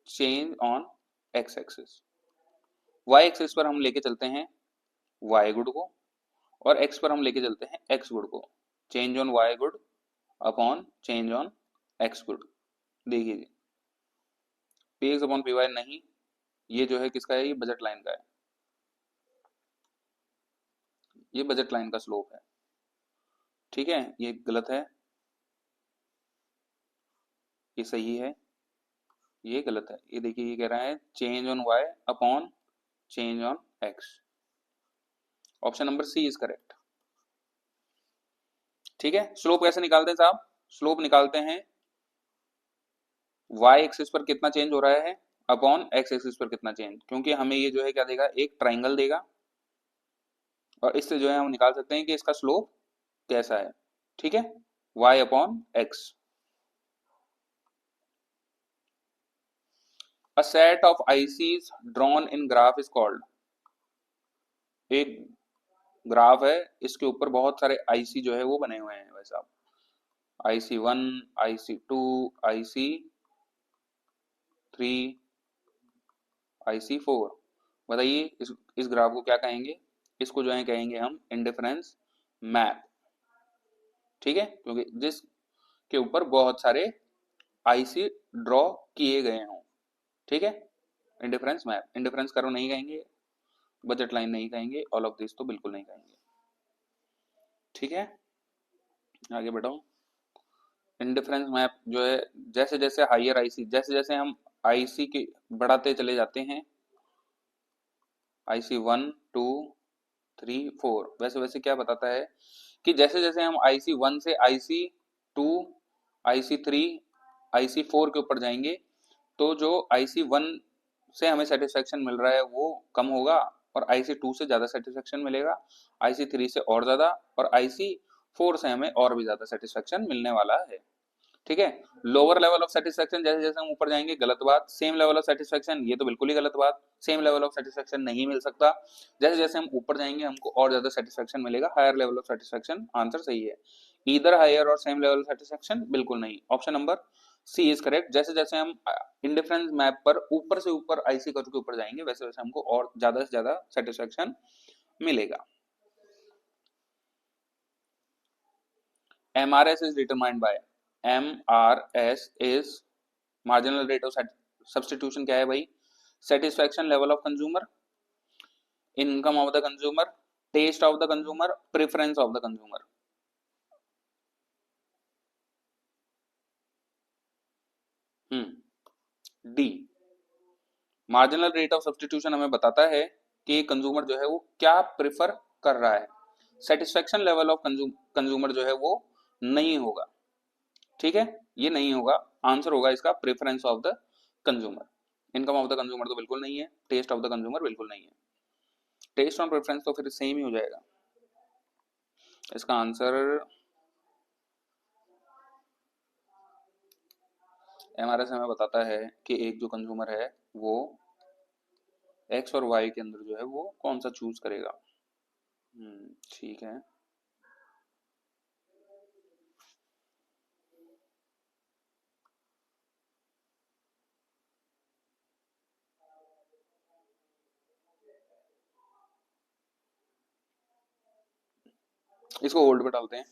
change on X axis. Y axis पर हम लेके चलते हैं वाई गुड को और एक्स पर हम लेके चलते हैं एक्स गुड को। Change on Y good upon change on X good. देखिए जी, P X upon P Y नहीं, ये जो है किसका है, ये बजट लाइन का है, ये बजट लाइन का स्लोप है। ठीक है, ये गलत है, ये सही है, ये गलत है। ये देखिए, ये कह रहा है change on Y upon change on X. Option number C is correct. ठीक है, स्लोप कैसे निकालते हैं साहब? स्लोप निकालते हैं वाई एक्सिस पर कितना चेंज हो रहा है अपॉन एक्स एक्सिस पर कितना चेंज, क्योंकि हमें ये जो है क्या देगा, एक ट्राइंगल देगा और इससे जो है हम निकाल सकते हैं कि इसका स्लोप कैसा है। ठीक है, y upon x. A set of ICs drawn in graph is called। एक ग्राफ है, इसके ऊपर बहुत सारे आईसी जो है वो बने हुए हैं वैसे आप, IC1, IC2, IC3, IC4। बताइए इस ग्राफ को क्या कहेंगे? इसको जो है कहेंगे हम इंडिफरेंस मैप। ठीक है, क्योंकि जिसके ऊपर बहुत सारे आईसी ड्रॉ किए गए हों। ठीक है, इंडिफरेंस मैप। इंडिफरेंस करो नहीं कहेंगे, बजट लाइन नहीं कहेंगे, ऑल ऑफ दिस तो बिल्कुल नहीं कहेंगे। ठीक है, आगे बढ़ो। इंडिफरेंस मैप जो है, जैसे जैसे हायर आईसी, जैसे जैसे हम आईसी के बढ़ाते चले जाते हैं, आईसी 1 2 3 4, वैसे वैसे क्या बताता है कि जैसे जैसे हम आईसी 1 से आईसी 2, आईसी 3, आईसी 4 के ऊपर जाएंगे, तो जो आईसी 1 से हमें सेटिस्फेक्शन मिल रहा है वो कम होगा और आईसी 2 से ज्यादा सेटिस्फेक्शन मिलेगा, आईसी 3 से और ज्यादा, और आईसी 4 से हमें और भी ज्यादा सेटिस्फेक्शन मिलने वाला है। ठीक है, लोअर लेवल ऑफ सेटिस्फेक्शन, जैसे जैसे हम ऊपर जाएंगे गलत बात। सेम लेवल ऑफ सेटिस्फेक्शन, ये तो बिल्कुल ही गलत बात, सेम लेवल ऑफ सेटिस्फेक्शन नहीं मिल सकता। जैसे जैसे हम ऊपर जाएंगे हमको और ज्यादा सेटिस्फेक्शन मिलेगा, higher level of satisfaction. Answer सही है, ईदर हायर और सेम लेवल ऑफ सेटिस्फेक्शन, बिल्कुल नहीं। Option number C is correct. जैसे जैसे हम इंडिफरेंस मैप पर ऊपर से ऊपर आईसी कर्व के ऊपर जाएंगे वैसे वैसे हमको और ज्यादा से ज्यादा सेटिस्फेक्शन मिलेगा। MRS is determined by, MRS is marginal rate of substitution क्या है भाई? Satisfaction level of consumer, income of the consumer, taste of the consumer, preference of the consumer। D, marginal rate of substitution हमें बताता है कि consumer जो है वो क्या प्रिफर कर रहा है। सेटिस्फेक्शन लेवल ऑफ कंज्यूमर जो है वो नहीं होगा। ठीक है, ये नहीं होगा, आंसर होगा इसका preference of the consumer. Income of the consumer तो बिल्कुल नहीं है, टेस्ट ऑफ द कंज्यूमर बिल्कुल नहीं है। टेस्ट और प्रेफरेंस तो फिर सेम ही हो जाएगा। इसका आंसर एमआरएस हमें बताता है कि एक जो कंज्यूमर है वो एक्स और वाई के अंदर जो है वो कौन सा चूज करेगा। ठीक है, इसको होल्ड पे डालते हैं,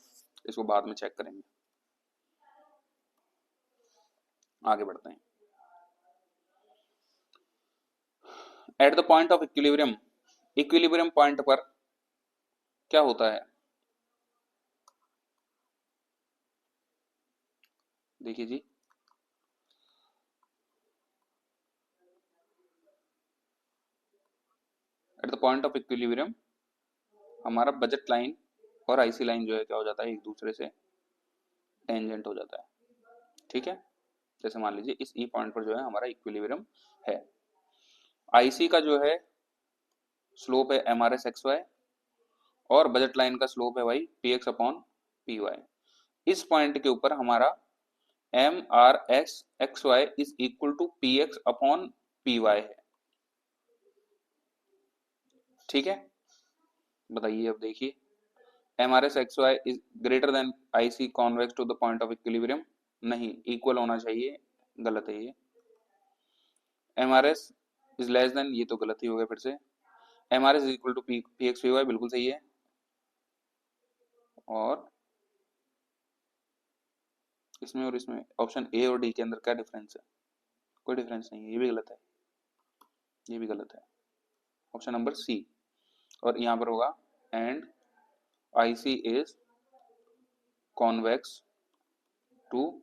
इसको बाद में चेक करेंगे। आगे बढ़ते हैं। At the point of equilibrium, equilibrium point पर क्या होता है? देखिए जी, at the point of equilibrium हमारा बजट लाइन और आईसी लाइन जो है क्या हो जाता है, एक दूसरे से टेंजेंट हो जाता है। ठीक है, जैसे मान लीजिए इस ई पॉइंट पर जो है हमारा इक्विलिब्रियम है। आईसी का जो है स्लोप है MRS XY और बजट लाइन का स्लोप है भाई PX अपॉन PY। इस पॉइंट के ऊपर हमारा MRS XY is equal to PX upon PY है। ठीक है, बताइए अब देखिए MRS XY is greater than IC convex to the point of equilibrium, नहीं, इक्वल होना चाहिए, गलत है ये। MRS इज लेस देन, ये तो गलत ही हो गया फिर से। MRS is equal to PX/PY, बिल्कुल सही है। और इसमें और इसमें ऑप्शन ए और डी के अंदर क्या डिफरेंस है? कोई डिफरेंस नहीं है, ये भी गलत है, ये भी गलत है। Option number C. और यहाँ पर होगा and IC is convex to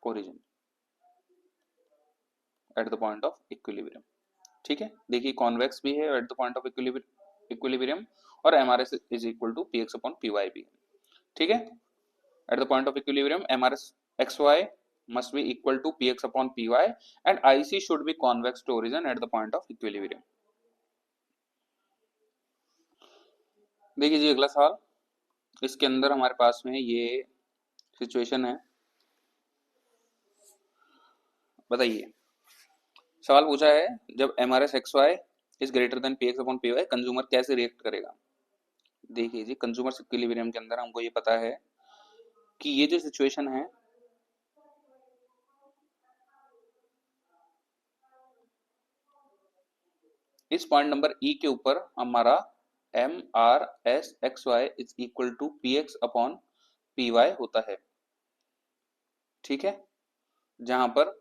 origin at the point of equilibrium. ठीक है, देखिए कॉन्वेक्स भी है at the point of equilibrium, और MRS is equal to PX/PY भी है। ठीक है, at the point of equilibrium MRS XY must be equal to PX/PY and IC should be convex to origin at the point of equilibrium। देखिए जी अगला सवाल, इसके अंदर हमारे पास में ये सिचुएशन है। बताइए, सवाल पूछा है जब MRS XY is greater then PX/PY consumer कैसे रिएक्ट करेगा। देखिए जी, कंज्यूमर इक्विलिब्रियम के अंदर हमको ये पता है कि ये जो सिचुएशन है, इस पॉइंट नंबर ई के ऊपर हमारा MRS XY is equal to PX/PY होता है। ठीक है, जहां पर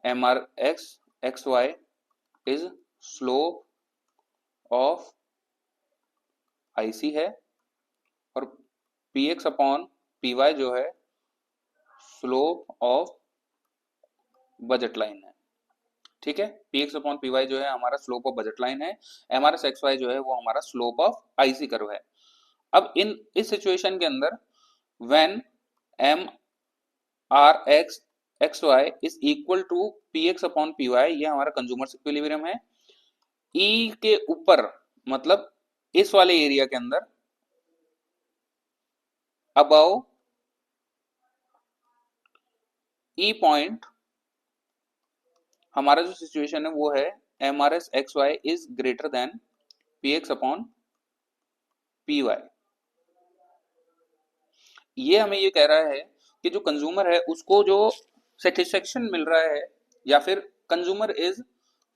MRS XY is slope of IC है और PX/PY जो है स्लोप ऑफ बजट लाइन है। ठीक है, PX/PY जो है हमारा स्लोप ऑफ बजट लाइन है, MRS XY जो है वो हमारा स्लोप ऑफ IC कर्व है। अब इस सिचुएशन के अंदर when MRS XY is equal to PX/PY, ये हमारा कंज्यूमर इक्विलिब्रियम है। E के ऊपर मतलब इस वाले एरिया के अंदर अबव E पॉइंट हमारा जो सिचुएशन है वो है MRS XY is greater then PX/PY। ये हमें ये कह रहा है कि जो कंज्यूमर है उसको जो सेटिस्फेक्शन मिल रहा है, या फिर consumer is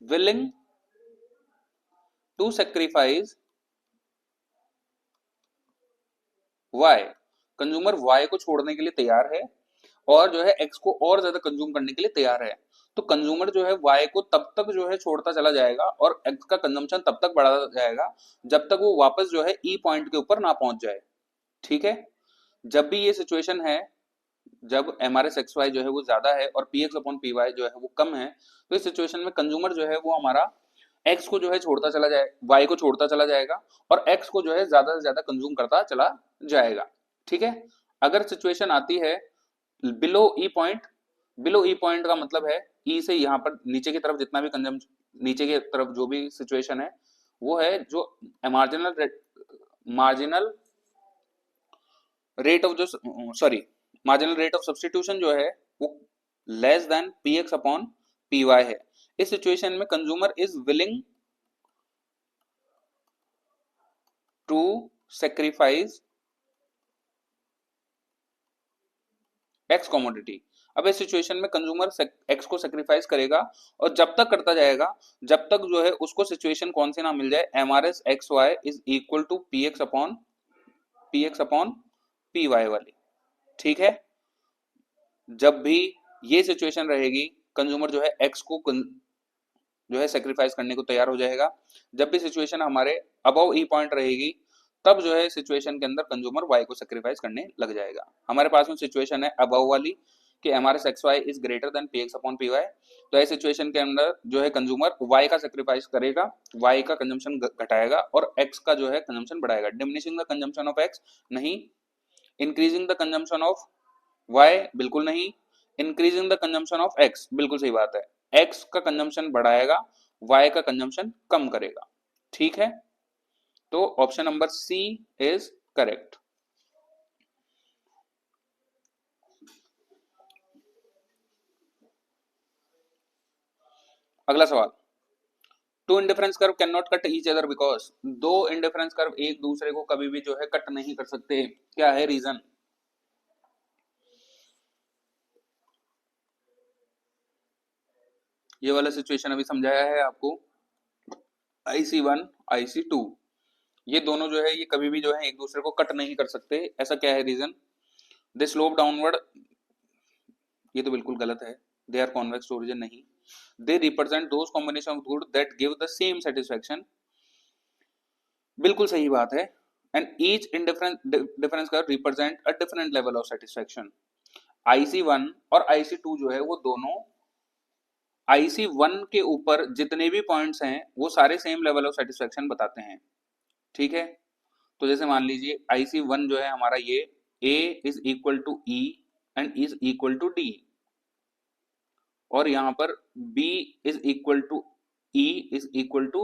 willing to sacrifice Y, consumer Y को छोड़ने के लिए तैयार है और जो है X को और ज्यादा कंज्यूम करने के लिए तैयार है। तो कंज्यूमर जो है Y को तब तक जो है छोड़ता चला जाएगा और X का कंजम्पशन तब तक बढ़ाता जाएगा जब तक वो वापस जो है E पॉइंट के ऊपर ना पहुंच जाए। ठीक है, जब भी ये सिचुएशन है, जब MRS XY जो है वो ज्यादा है और PX/PY जो है वो कम है, तो इस सिचुएशन में कंज्यूमर जो है वो हमारा X को जो है छोड़ता चला जाए, Y को छोड़ता चला जाएगा और X को जो है ज्यादा से ज्यादा कंज्यूम करता चला जाएगा। ठीक है, अगर सिचुएशन आती है बिलो ई पॉइंट, बिलो ई पॉइंट का मतलब है ई से यहाँ पर नीचे की तरफ जितना भी कंजम्पशन, नीचे की तरफ जो भी सिचुएशन है वो है जो मार्जिनल रेट ऑफ जो sorry marginal rate of substitution जो है वो लेस देन PX/PY है। इस सिचुएशन में consumer is willing to sacrifice X commodity. अब इस सिचुएशन में कंज्यूमर X को सेक्रीफाइस करेगा और जब तक करता जाएगा जब तक जो है उसको सिचुएशन कौन सी ना मिल जाए, MRS XY is equal to PX/PY वाली। ठीक है, जब भी ये सिचुएशन रहेगी कंज्यूमर जो है X को जो है सेक्रीफाइस करने को तैयार हो जाएगा। जब भी सिचुएशन हमारे अबव ई पॉइंट रहेगी तब जो है सिचुएशन के अंदर कंज्यूमर Y को सेक्रीफाइस करने लग जाएगा। हमारे पास में सिचुएशन है अबव वाली कि MRS XY is greater then PX/PY, तो ऐसी सिचुएशन के अंदर जो है कंज्यूमर Y का सेक्रीफाइस करेगा, Y का कंजम्पशन घटाएगा और X का जो है कंजम्पशन बढ़ाएगा। Diminishing the consumption of X नहीं, increasing the consumption of Y बिल्कुल नहीं, increasing the consumption of X बिल्कुल सही बात है। X का कंजम्पशन बढ़ाएगा, Y का कंजम्पशन कम करेगा। ठीक है, तो option number C is correct. अगला सवाल, two indifference curve can not cut each other because दो इंडिफरेंस कर्व एक दूसरे को कभी भी जो है कट नहीं कर सकते। क्या है रीजन? ये वाला सिचुएशन अभी समझाया है आपको। IC1 IC2 ये दोनों जो है ये कभी भी जो है एक दूसरे को कट नहीं कर सकते। ऐसा क्या है रीजन? दे स्लोप डाउनवर्ड, ये तो बिल्कुल गलत है। They are convex to origin, नहीं। They represent those combination of good that give the same satisfaction, बिल्कुल सही बात है। And each difference curve represent a different level of satisfaction. IC1 और IC2 जो है वो दोनों IC1 के ऊपर जितने भी पॉइंट्स हैं वो सारे सेम लेवल ऑफ सेटिस्फैक्शन बताते हैं। ठीक है, तो जैसे मान लीजिए IC1 जो है हमारा ये A is equal to E and is equal to D, और यहां पर B is equal to E is equal to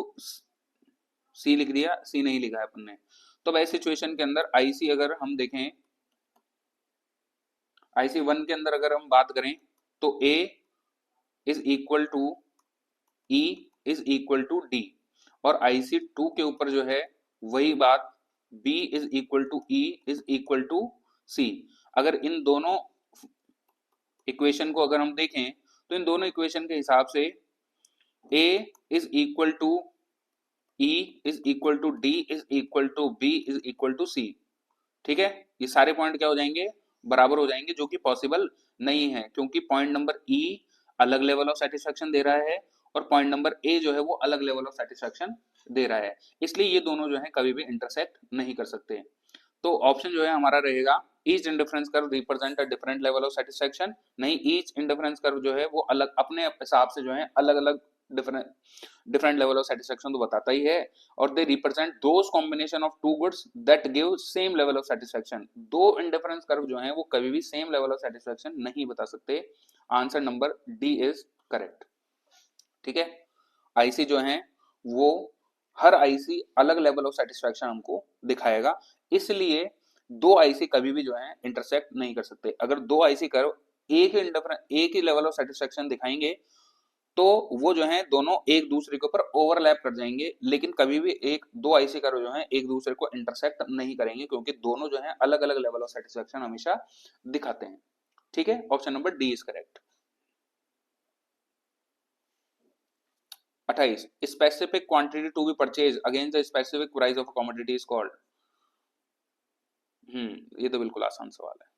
C लिख दिया, C नहीं लिखा है अपन ने। तो वैसे सिचुएशन के अंदर IC अगर हम देखें, IC1 के अंदर अगर हम बात करें तो A is equal to E is equal to D, और IC2 के ऊपर जो है वही बात B is equal to E is equal to C। अगर इन दोनों इक्वेशन को अगर हम देखें तो इन दोनों इक्वेशन के हिसाब से A is equal to E is equal to D is equal to B is equal to C। ठीक है, ये सारे पॉइंट क्या हो जाएंगे? बराबर हो जाएंगे, जो कि पॉसिबल नहीं है, क्योंकि पॉइंट नंबर E अलग लेवल ऑफ सेटिस्फैक्शन दे रहा है और पॉइंट नंबर A जो है वो अलग लेवल ऑफ सेटिस्फैक्शन दे रहा है, इसलिए ये दोनों जो है कभी भी इंटरसेक्ट नहीं कर सकते। तो ऑप्शन जो है हमारा रहेगा each indifference curve represent a different level of satisfaction. नहीं, ईच इंडिफरेंस कर्व जो है वो अलग अपने हिसाब से जो है अलग अलग different different level of satisfaction तो बताता ही है, और they represent those combination of two goods that give same level of satisfaction. दो इंडिफरेंस कर्व जो है वो कभी भी सेम लेवल ऑफ सेटिस्फैक्शन नहीं बता सकते। Answer number D is correct. ठीक है, आईसी जो है वो हर आईसी अलग लेवल ऑफ सेटिस्फैक्शन हमको दिखाएगा, इसलिए दो आईसी कभी भी जो है इंटरसेक्ट नहीं कर सकते। अगर दो आईसी कर्व एक ही लेवल ऑफ सेटिस्फैक्शन दिखाएंगे तो वो जो है दोनों एक दूसरे के ऊपर ओवरलैप कर जाएंगे, लेकिन कभी भी एक दो आईसी कर्व जो है एक दूसरे को इंटरसेक्ट नहीं करेंगे, क्योंकि दोनों जो है अलग अलग लेवल ऑफ सेटिस्फैक्शन हमेशा दिखाते हैं। ठीक है, option number D is correct. 28 specific quantity to be purchase against the specific price of commodity is called. ये तो बिल्कुल आसान सवाल है।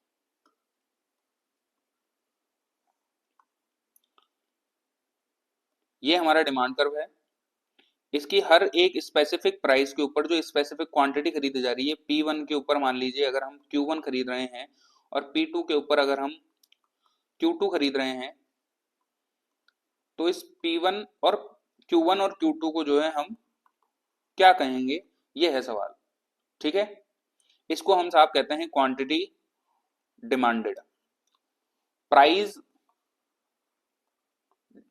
ये हमारा डिमांड कर्व है, इसकी हर एक स्पेसिफिक प्राइस के ऊपर जो स्पेसिफिक क्वांटिटी खरीदी जा रही है, P1 के ऊपर मान लीजिए अगर हम Q1 खरीद रहे हैं और P2 के ऊपर अगर हम Q2 खरीद रहे हैं, तो इस P1 और Q1 और Q2 को जो है हम क्या कहेंगे, ये है सवाल। ठीक है, इसको हम साहब कहते हैं quantity demanded. Price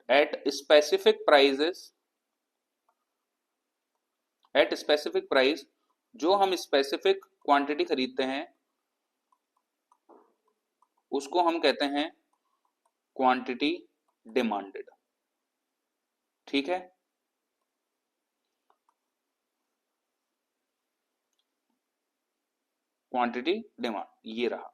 at specific prices, at specific price जो हम स्पेसिफिक क्वांटिटी खरीदते हैं उसको हम कहते हैं क्वांटिटी डिमांडेड। ठीक है, क्वांटिटी डिमांड ये रहा,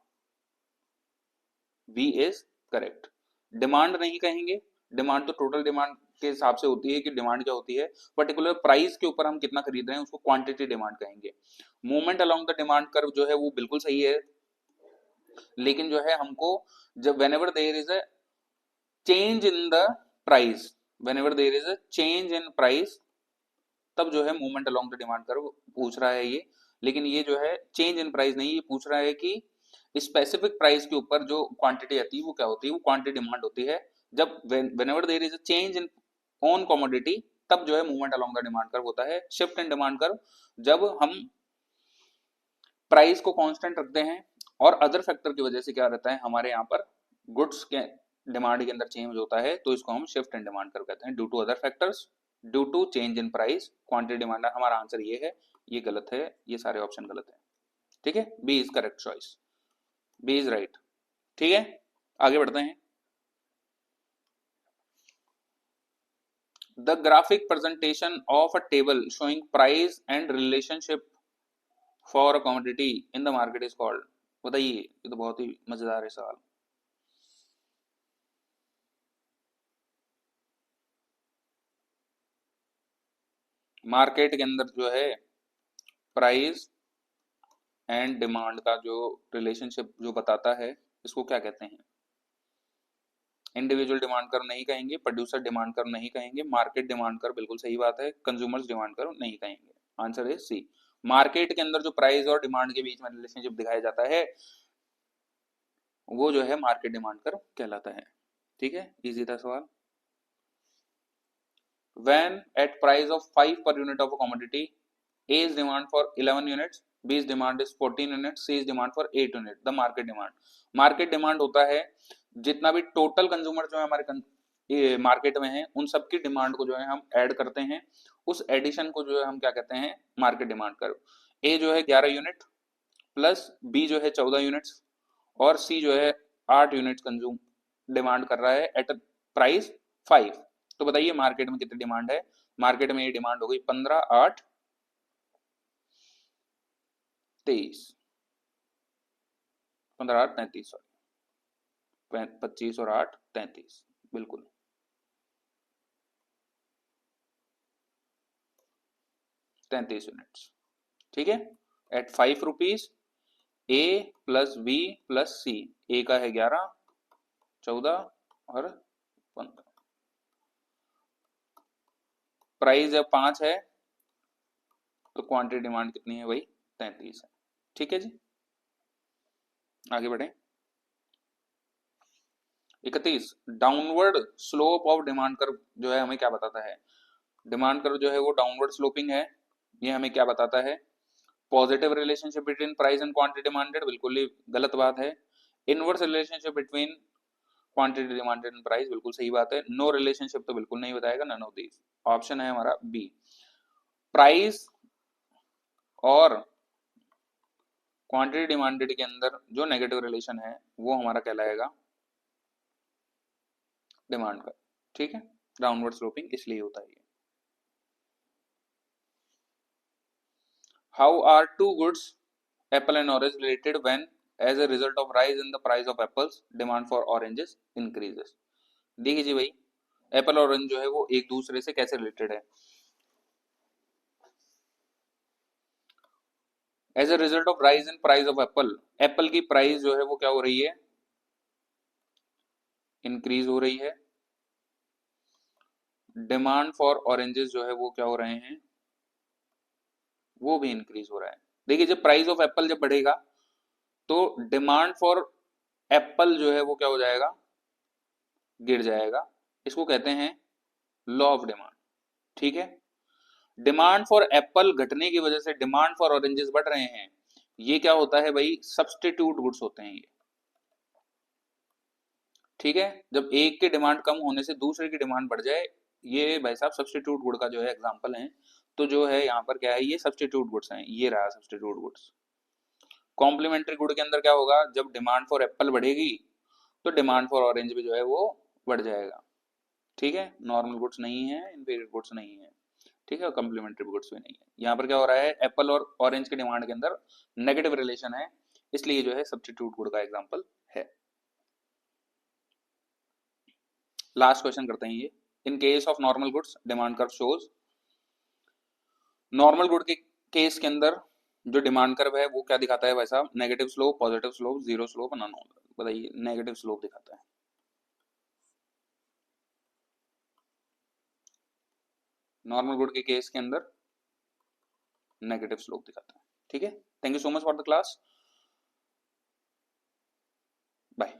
बी इज करेक्ट। डिमांड नहीं कहेंगे, डिमांड तो टोटल डिमांड के हिसाब से होती है कि डिमांड क्या होती है, पर्टिकुलर प्राइस के ऊपर हम कितना खरीद रहे हैं उसको क्वांटिटी डिमांड कहेंगे। Movement along the demand curve जो है वो बिल्कुल सही है, लेकिन जो है हमको जब whenever there is a change in the price, whenever there is a change in price, तब जो है movement along the demand curve पूछ रहा है ये। लेकिन ये जो है चेंज इन प्राइस नहीं, ये पूछ रहा है कि स्पेसिफिक प्राइस के ऊपर जो क्वांटिटी आती है वो क्या होती है, वो क्वांटिटी डिमांड होती है। जब whenever there is a change in on commodity, तब जो है movement along the demand curve होता है। शिफ्ट इन डिमांड कर्व जब हम प्राइस को कांस्टेंट रखते हैं और अदर फैक्टर की वजह से क्या रहता है हमारे यहाँ पर गुड्स के डिमांड के अंदर चेंज होता है, तो इसको हम शिफ्ट इन डिमांड कर्व कहते हैं। Due to other factors, due to change in price, quantity demand, हमारा आंसर ये है। ये गलत है, ये सारे ऑप्शन गलत है। ठीक है, B is correct choice, B is right. ठीक है, आगे बढ़ते हैं। The graphic presentation of a table showing price and relationship for a commodity in the market is called. बताइए, ये तो बहुत ही मजेदार है सवाल। मार्केट के अंदर जो है प्राइस एंड डिमांड का जो रिलेशनशिप जो बताता है, इसको क्या कहते हैं? इंडिविजुअल डिमांड कर्व नहीं कहेंगे, प्रोड्यूसर डिमांड कर्व नहीं कहेंगे, मार्केट डिमांड कर्व बिल्कुल सही बात है, कंज्यूमर्स डिमांड कर्व नहीं कहेंगे। Answer is C. मार्केट के अंदर जो प्राइस और डिमांड के बीच में रिलेशनशिप दिखाया जाता है वो जो है मार्केट डिमांड कर्व कहलाता है। ठीक है, इजी था सवाल। When at price of 5 per unit of a commodity, A is demand for 11 units, B is demand is 14 units, C is demand for 8 units, the market demand। Market demand होता है जितना भी टोटल कंज्यूमर जो है हमारे market में है उन सबकी डिमांड को जो है हम ऐड करते हैं, उस एडिशन को जो है हम क्या कहते हैं? Market demand curve. ए जो है 11 यूनिट प्लस बी जो है 14 यूनिट्स और सी जो है 8 यूनिट कंज्यूम डिमांड कर रहा है एट प्राइस 5। तो बताइए मार्केट में कितनी डिमांड है? मार्केट में ये डिमांड हो गई 15, 8, 23, 15, 8, 33, सॉरी 25 और 8, 33, बिल्कुल 33 यूनिट्स। ठीक है, एट 5 रुपीज ए प्लस बी प्लस सी। ए का है 11, 14 और 15। प्राइस जब 5 है तो क्वांटिटी डिमांड कितनी है? वही 33 है। ठीक है जी, आगे बढ़े। 31, downward slope of demand curve जो है हमें क्या बताता है? डिमांड कर्व जो है वो डाउनवर्ड स्लोपिंग है, ये हमें क्या बताता है? Positive relationship between price and quantity demanded, बिल्कुल ही गलत बात है। Inverse relationship between quantity demanded and price, बिल्कुल सही बात है। नो रिलेशनशिप तो बिल्कुल नहीं बताएगा, नन ऑफ दीज। ऑप्शन है हमारा बी। प्राइस और क्वांटिटी डिमांडेड के अंदर जो नेगेटिव रिलेशन है वो हमारा कहलाएगा डिमांड का। ठीक है, डाउनवर्ड स्लोपिंग इसलिए होता है। How are two goods apple and orange related when as a result of rise in the price of apples demand for oranges increases? देखिए जी भाई, एप्पल और ऑरेंज जो है वो एक दूसरे से कैसे रिलेटेड है? As a result of rise in price of apple, apple की प्राइस जो है वो क्या हो रही है? इंक्रीज हो रही है। डिमांड फॉर ऑरेंजेस जो है वो क्या हो रहे हैं? वो भी इंक्रीज हो रहा है। देखिए, जब प्राइस ऑफ एप्पल जब बढ़ेगा तो डिमांड फॉर एप्पल जो है वो क्या हो जाएगा? गिर जाएगा। इसको कहते हैं लॉ ऑफ डिमांड। ठीक है, डिमांड फॉर एप्पल घटने की वजह से डिमांड फॉर ऑरेंजेस बढ़ रहे हैं। ये क्या होता है भाई? सब्स्टिट्यूट गुड्स होते हैं ये। ठीक है, जब एक की डिमांड कम होने से दूसरे की डिमांड बढ़ जाए, ये भाई साहब सब्स्टिट्यूट गुड का जो है एग्जांपल है। तो जो है यहाँ पर क्या है? ये सब्स्टिट्यूट गुड्स हैं, ये रहा सब्स्टिट्यूट गुड्स। कॉम्प्लीमेंट्री गुड के अंदर क्या होगा? जब डिमांड फॉर एप्पल बढ़ेगी तो डिमांड फॉर ऑरेंज भी जो है वो बढ़ जाएगा। ठीक है, नॉर्मल गुड्स नहीं है, इंफीरियर गुड्स नहीं है। ठीक है, कॉम्प्लीमेंट्री गुड्स भी नहीं है। यहाँ पर क्या हो रहा है? एप्पल और ऑरेंज की डिमांड के अंदर नेगेटिव रिलेशन है, इसलिए जो है सब्स्टिट्यूट गुड का एग्जाम्पल है। लास्ट क्वेश्चन करते हैं ये। इन case of normal goods demand curve shows, normal good के केस के अंदर जो डिमांड कर्व है वो क्या दिखाता है भाई साहब? Negative slope, positive slope, zero slope, none of. बताइए, नेगेटिव स्लोप दिखाता है। नॉर्मल गुड के केस के अंदर नेगेटिव स्लोप दिखाता है। ठीक है, thank you so much for the class, bye.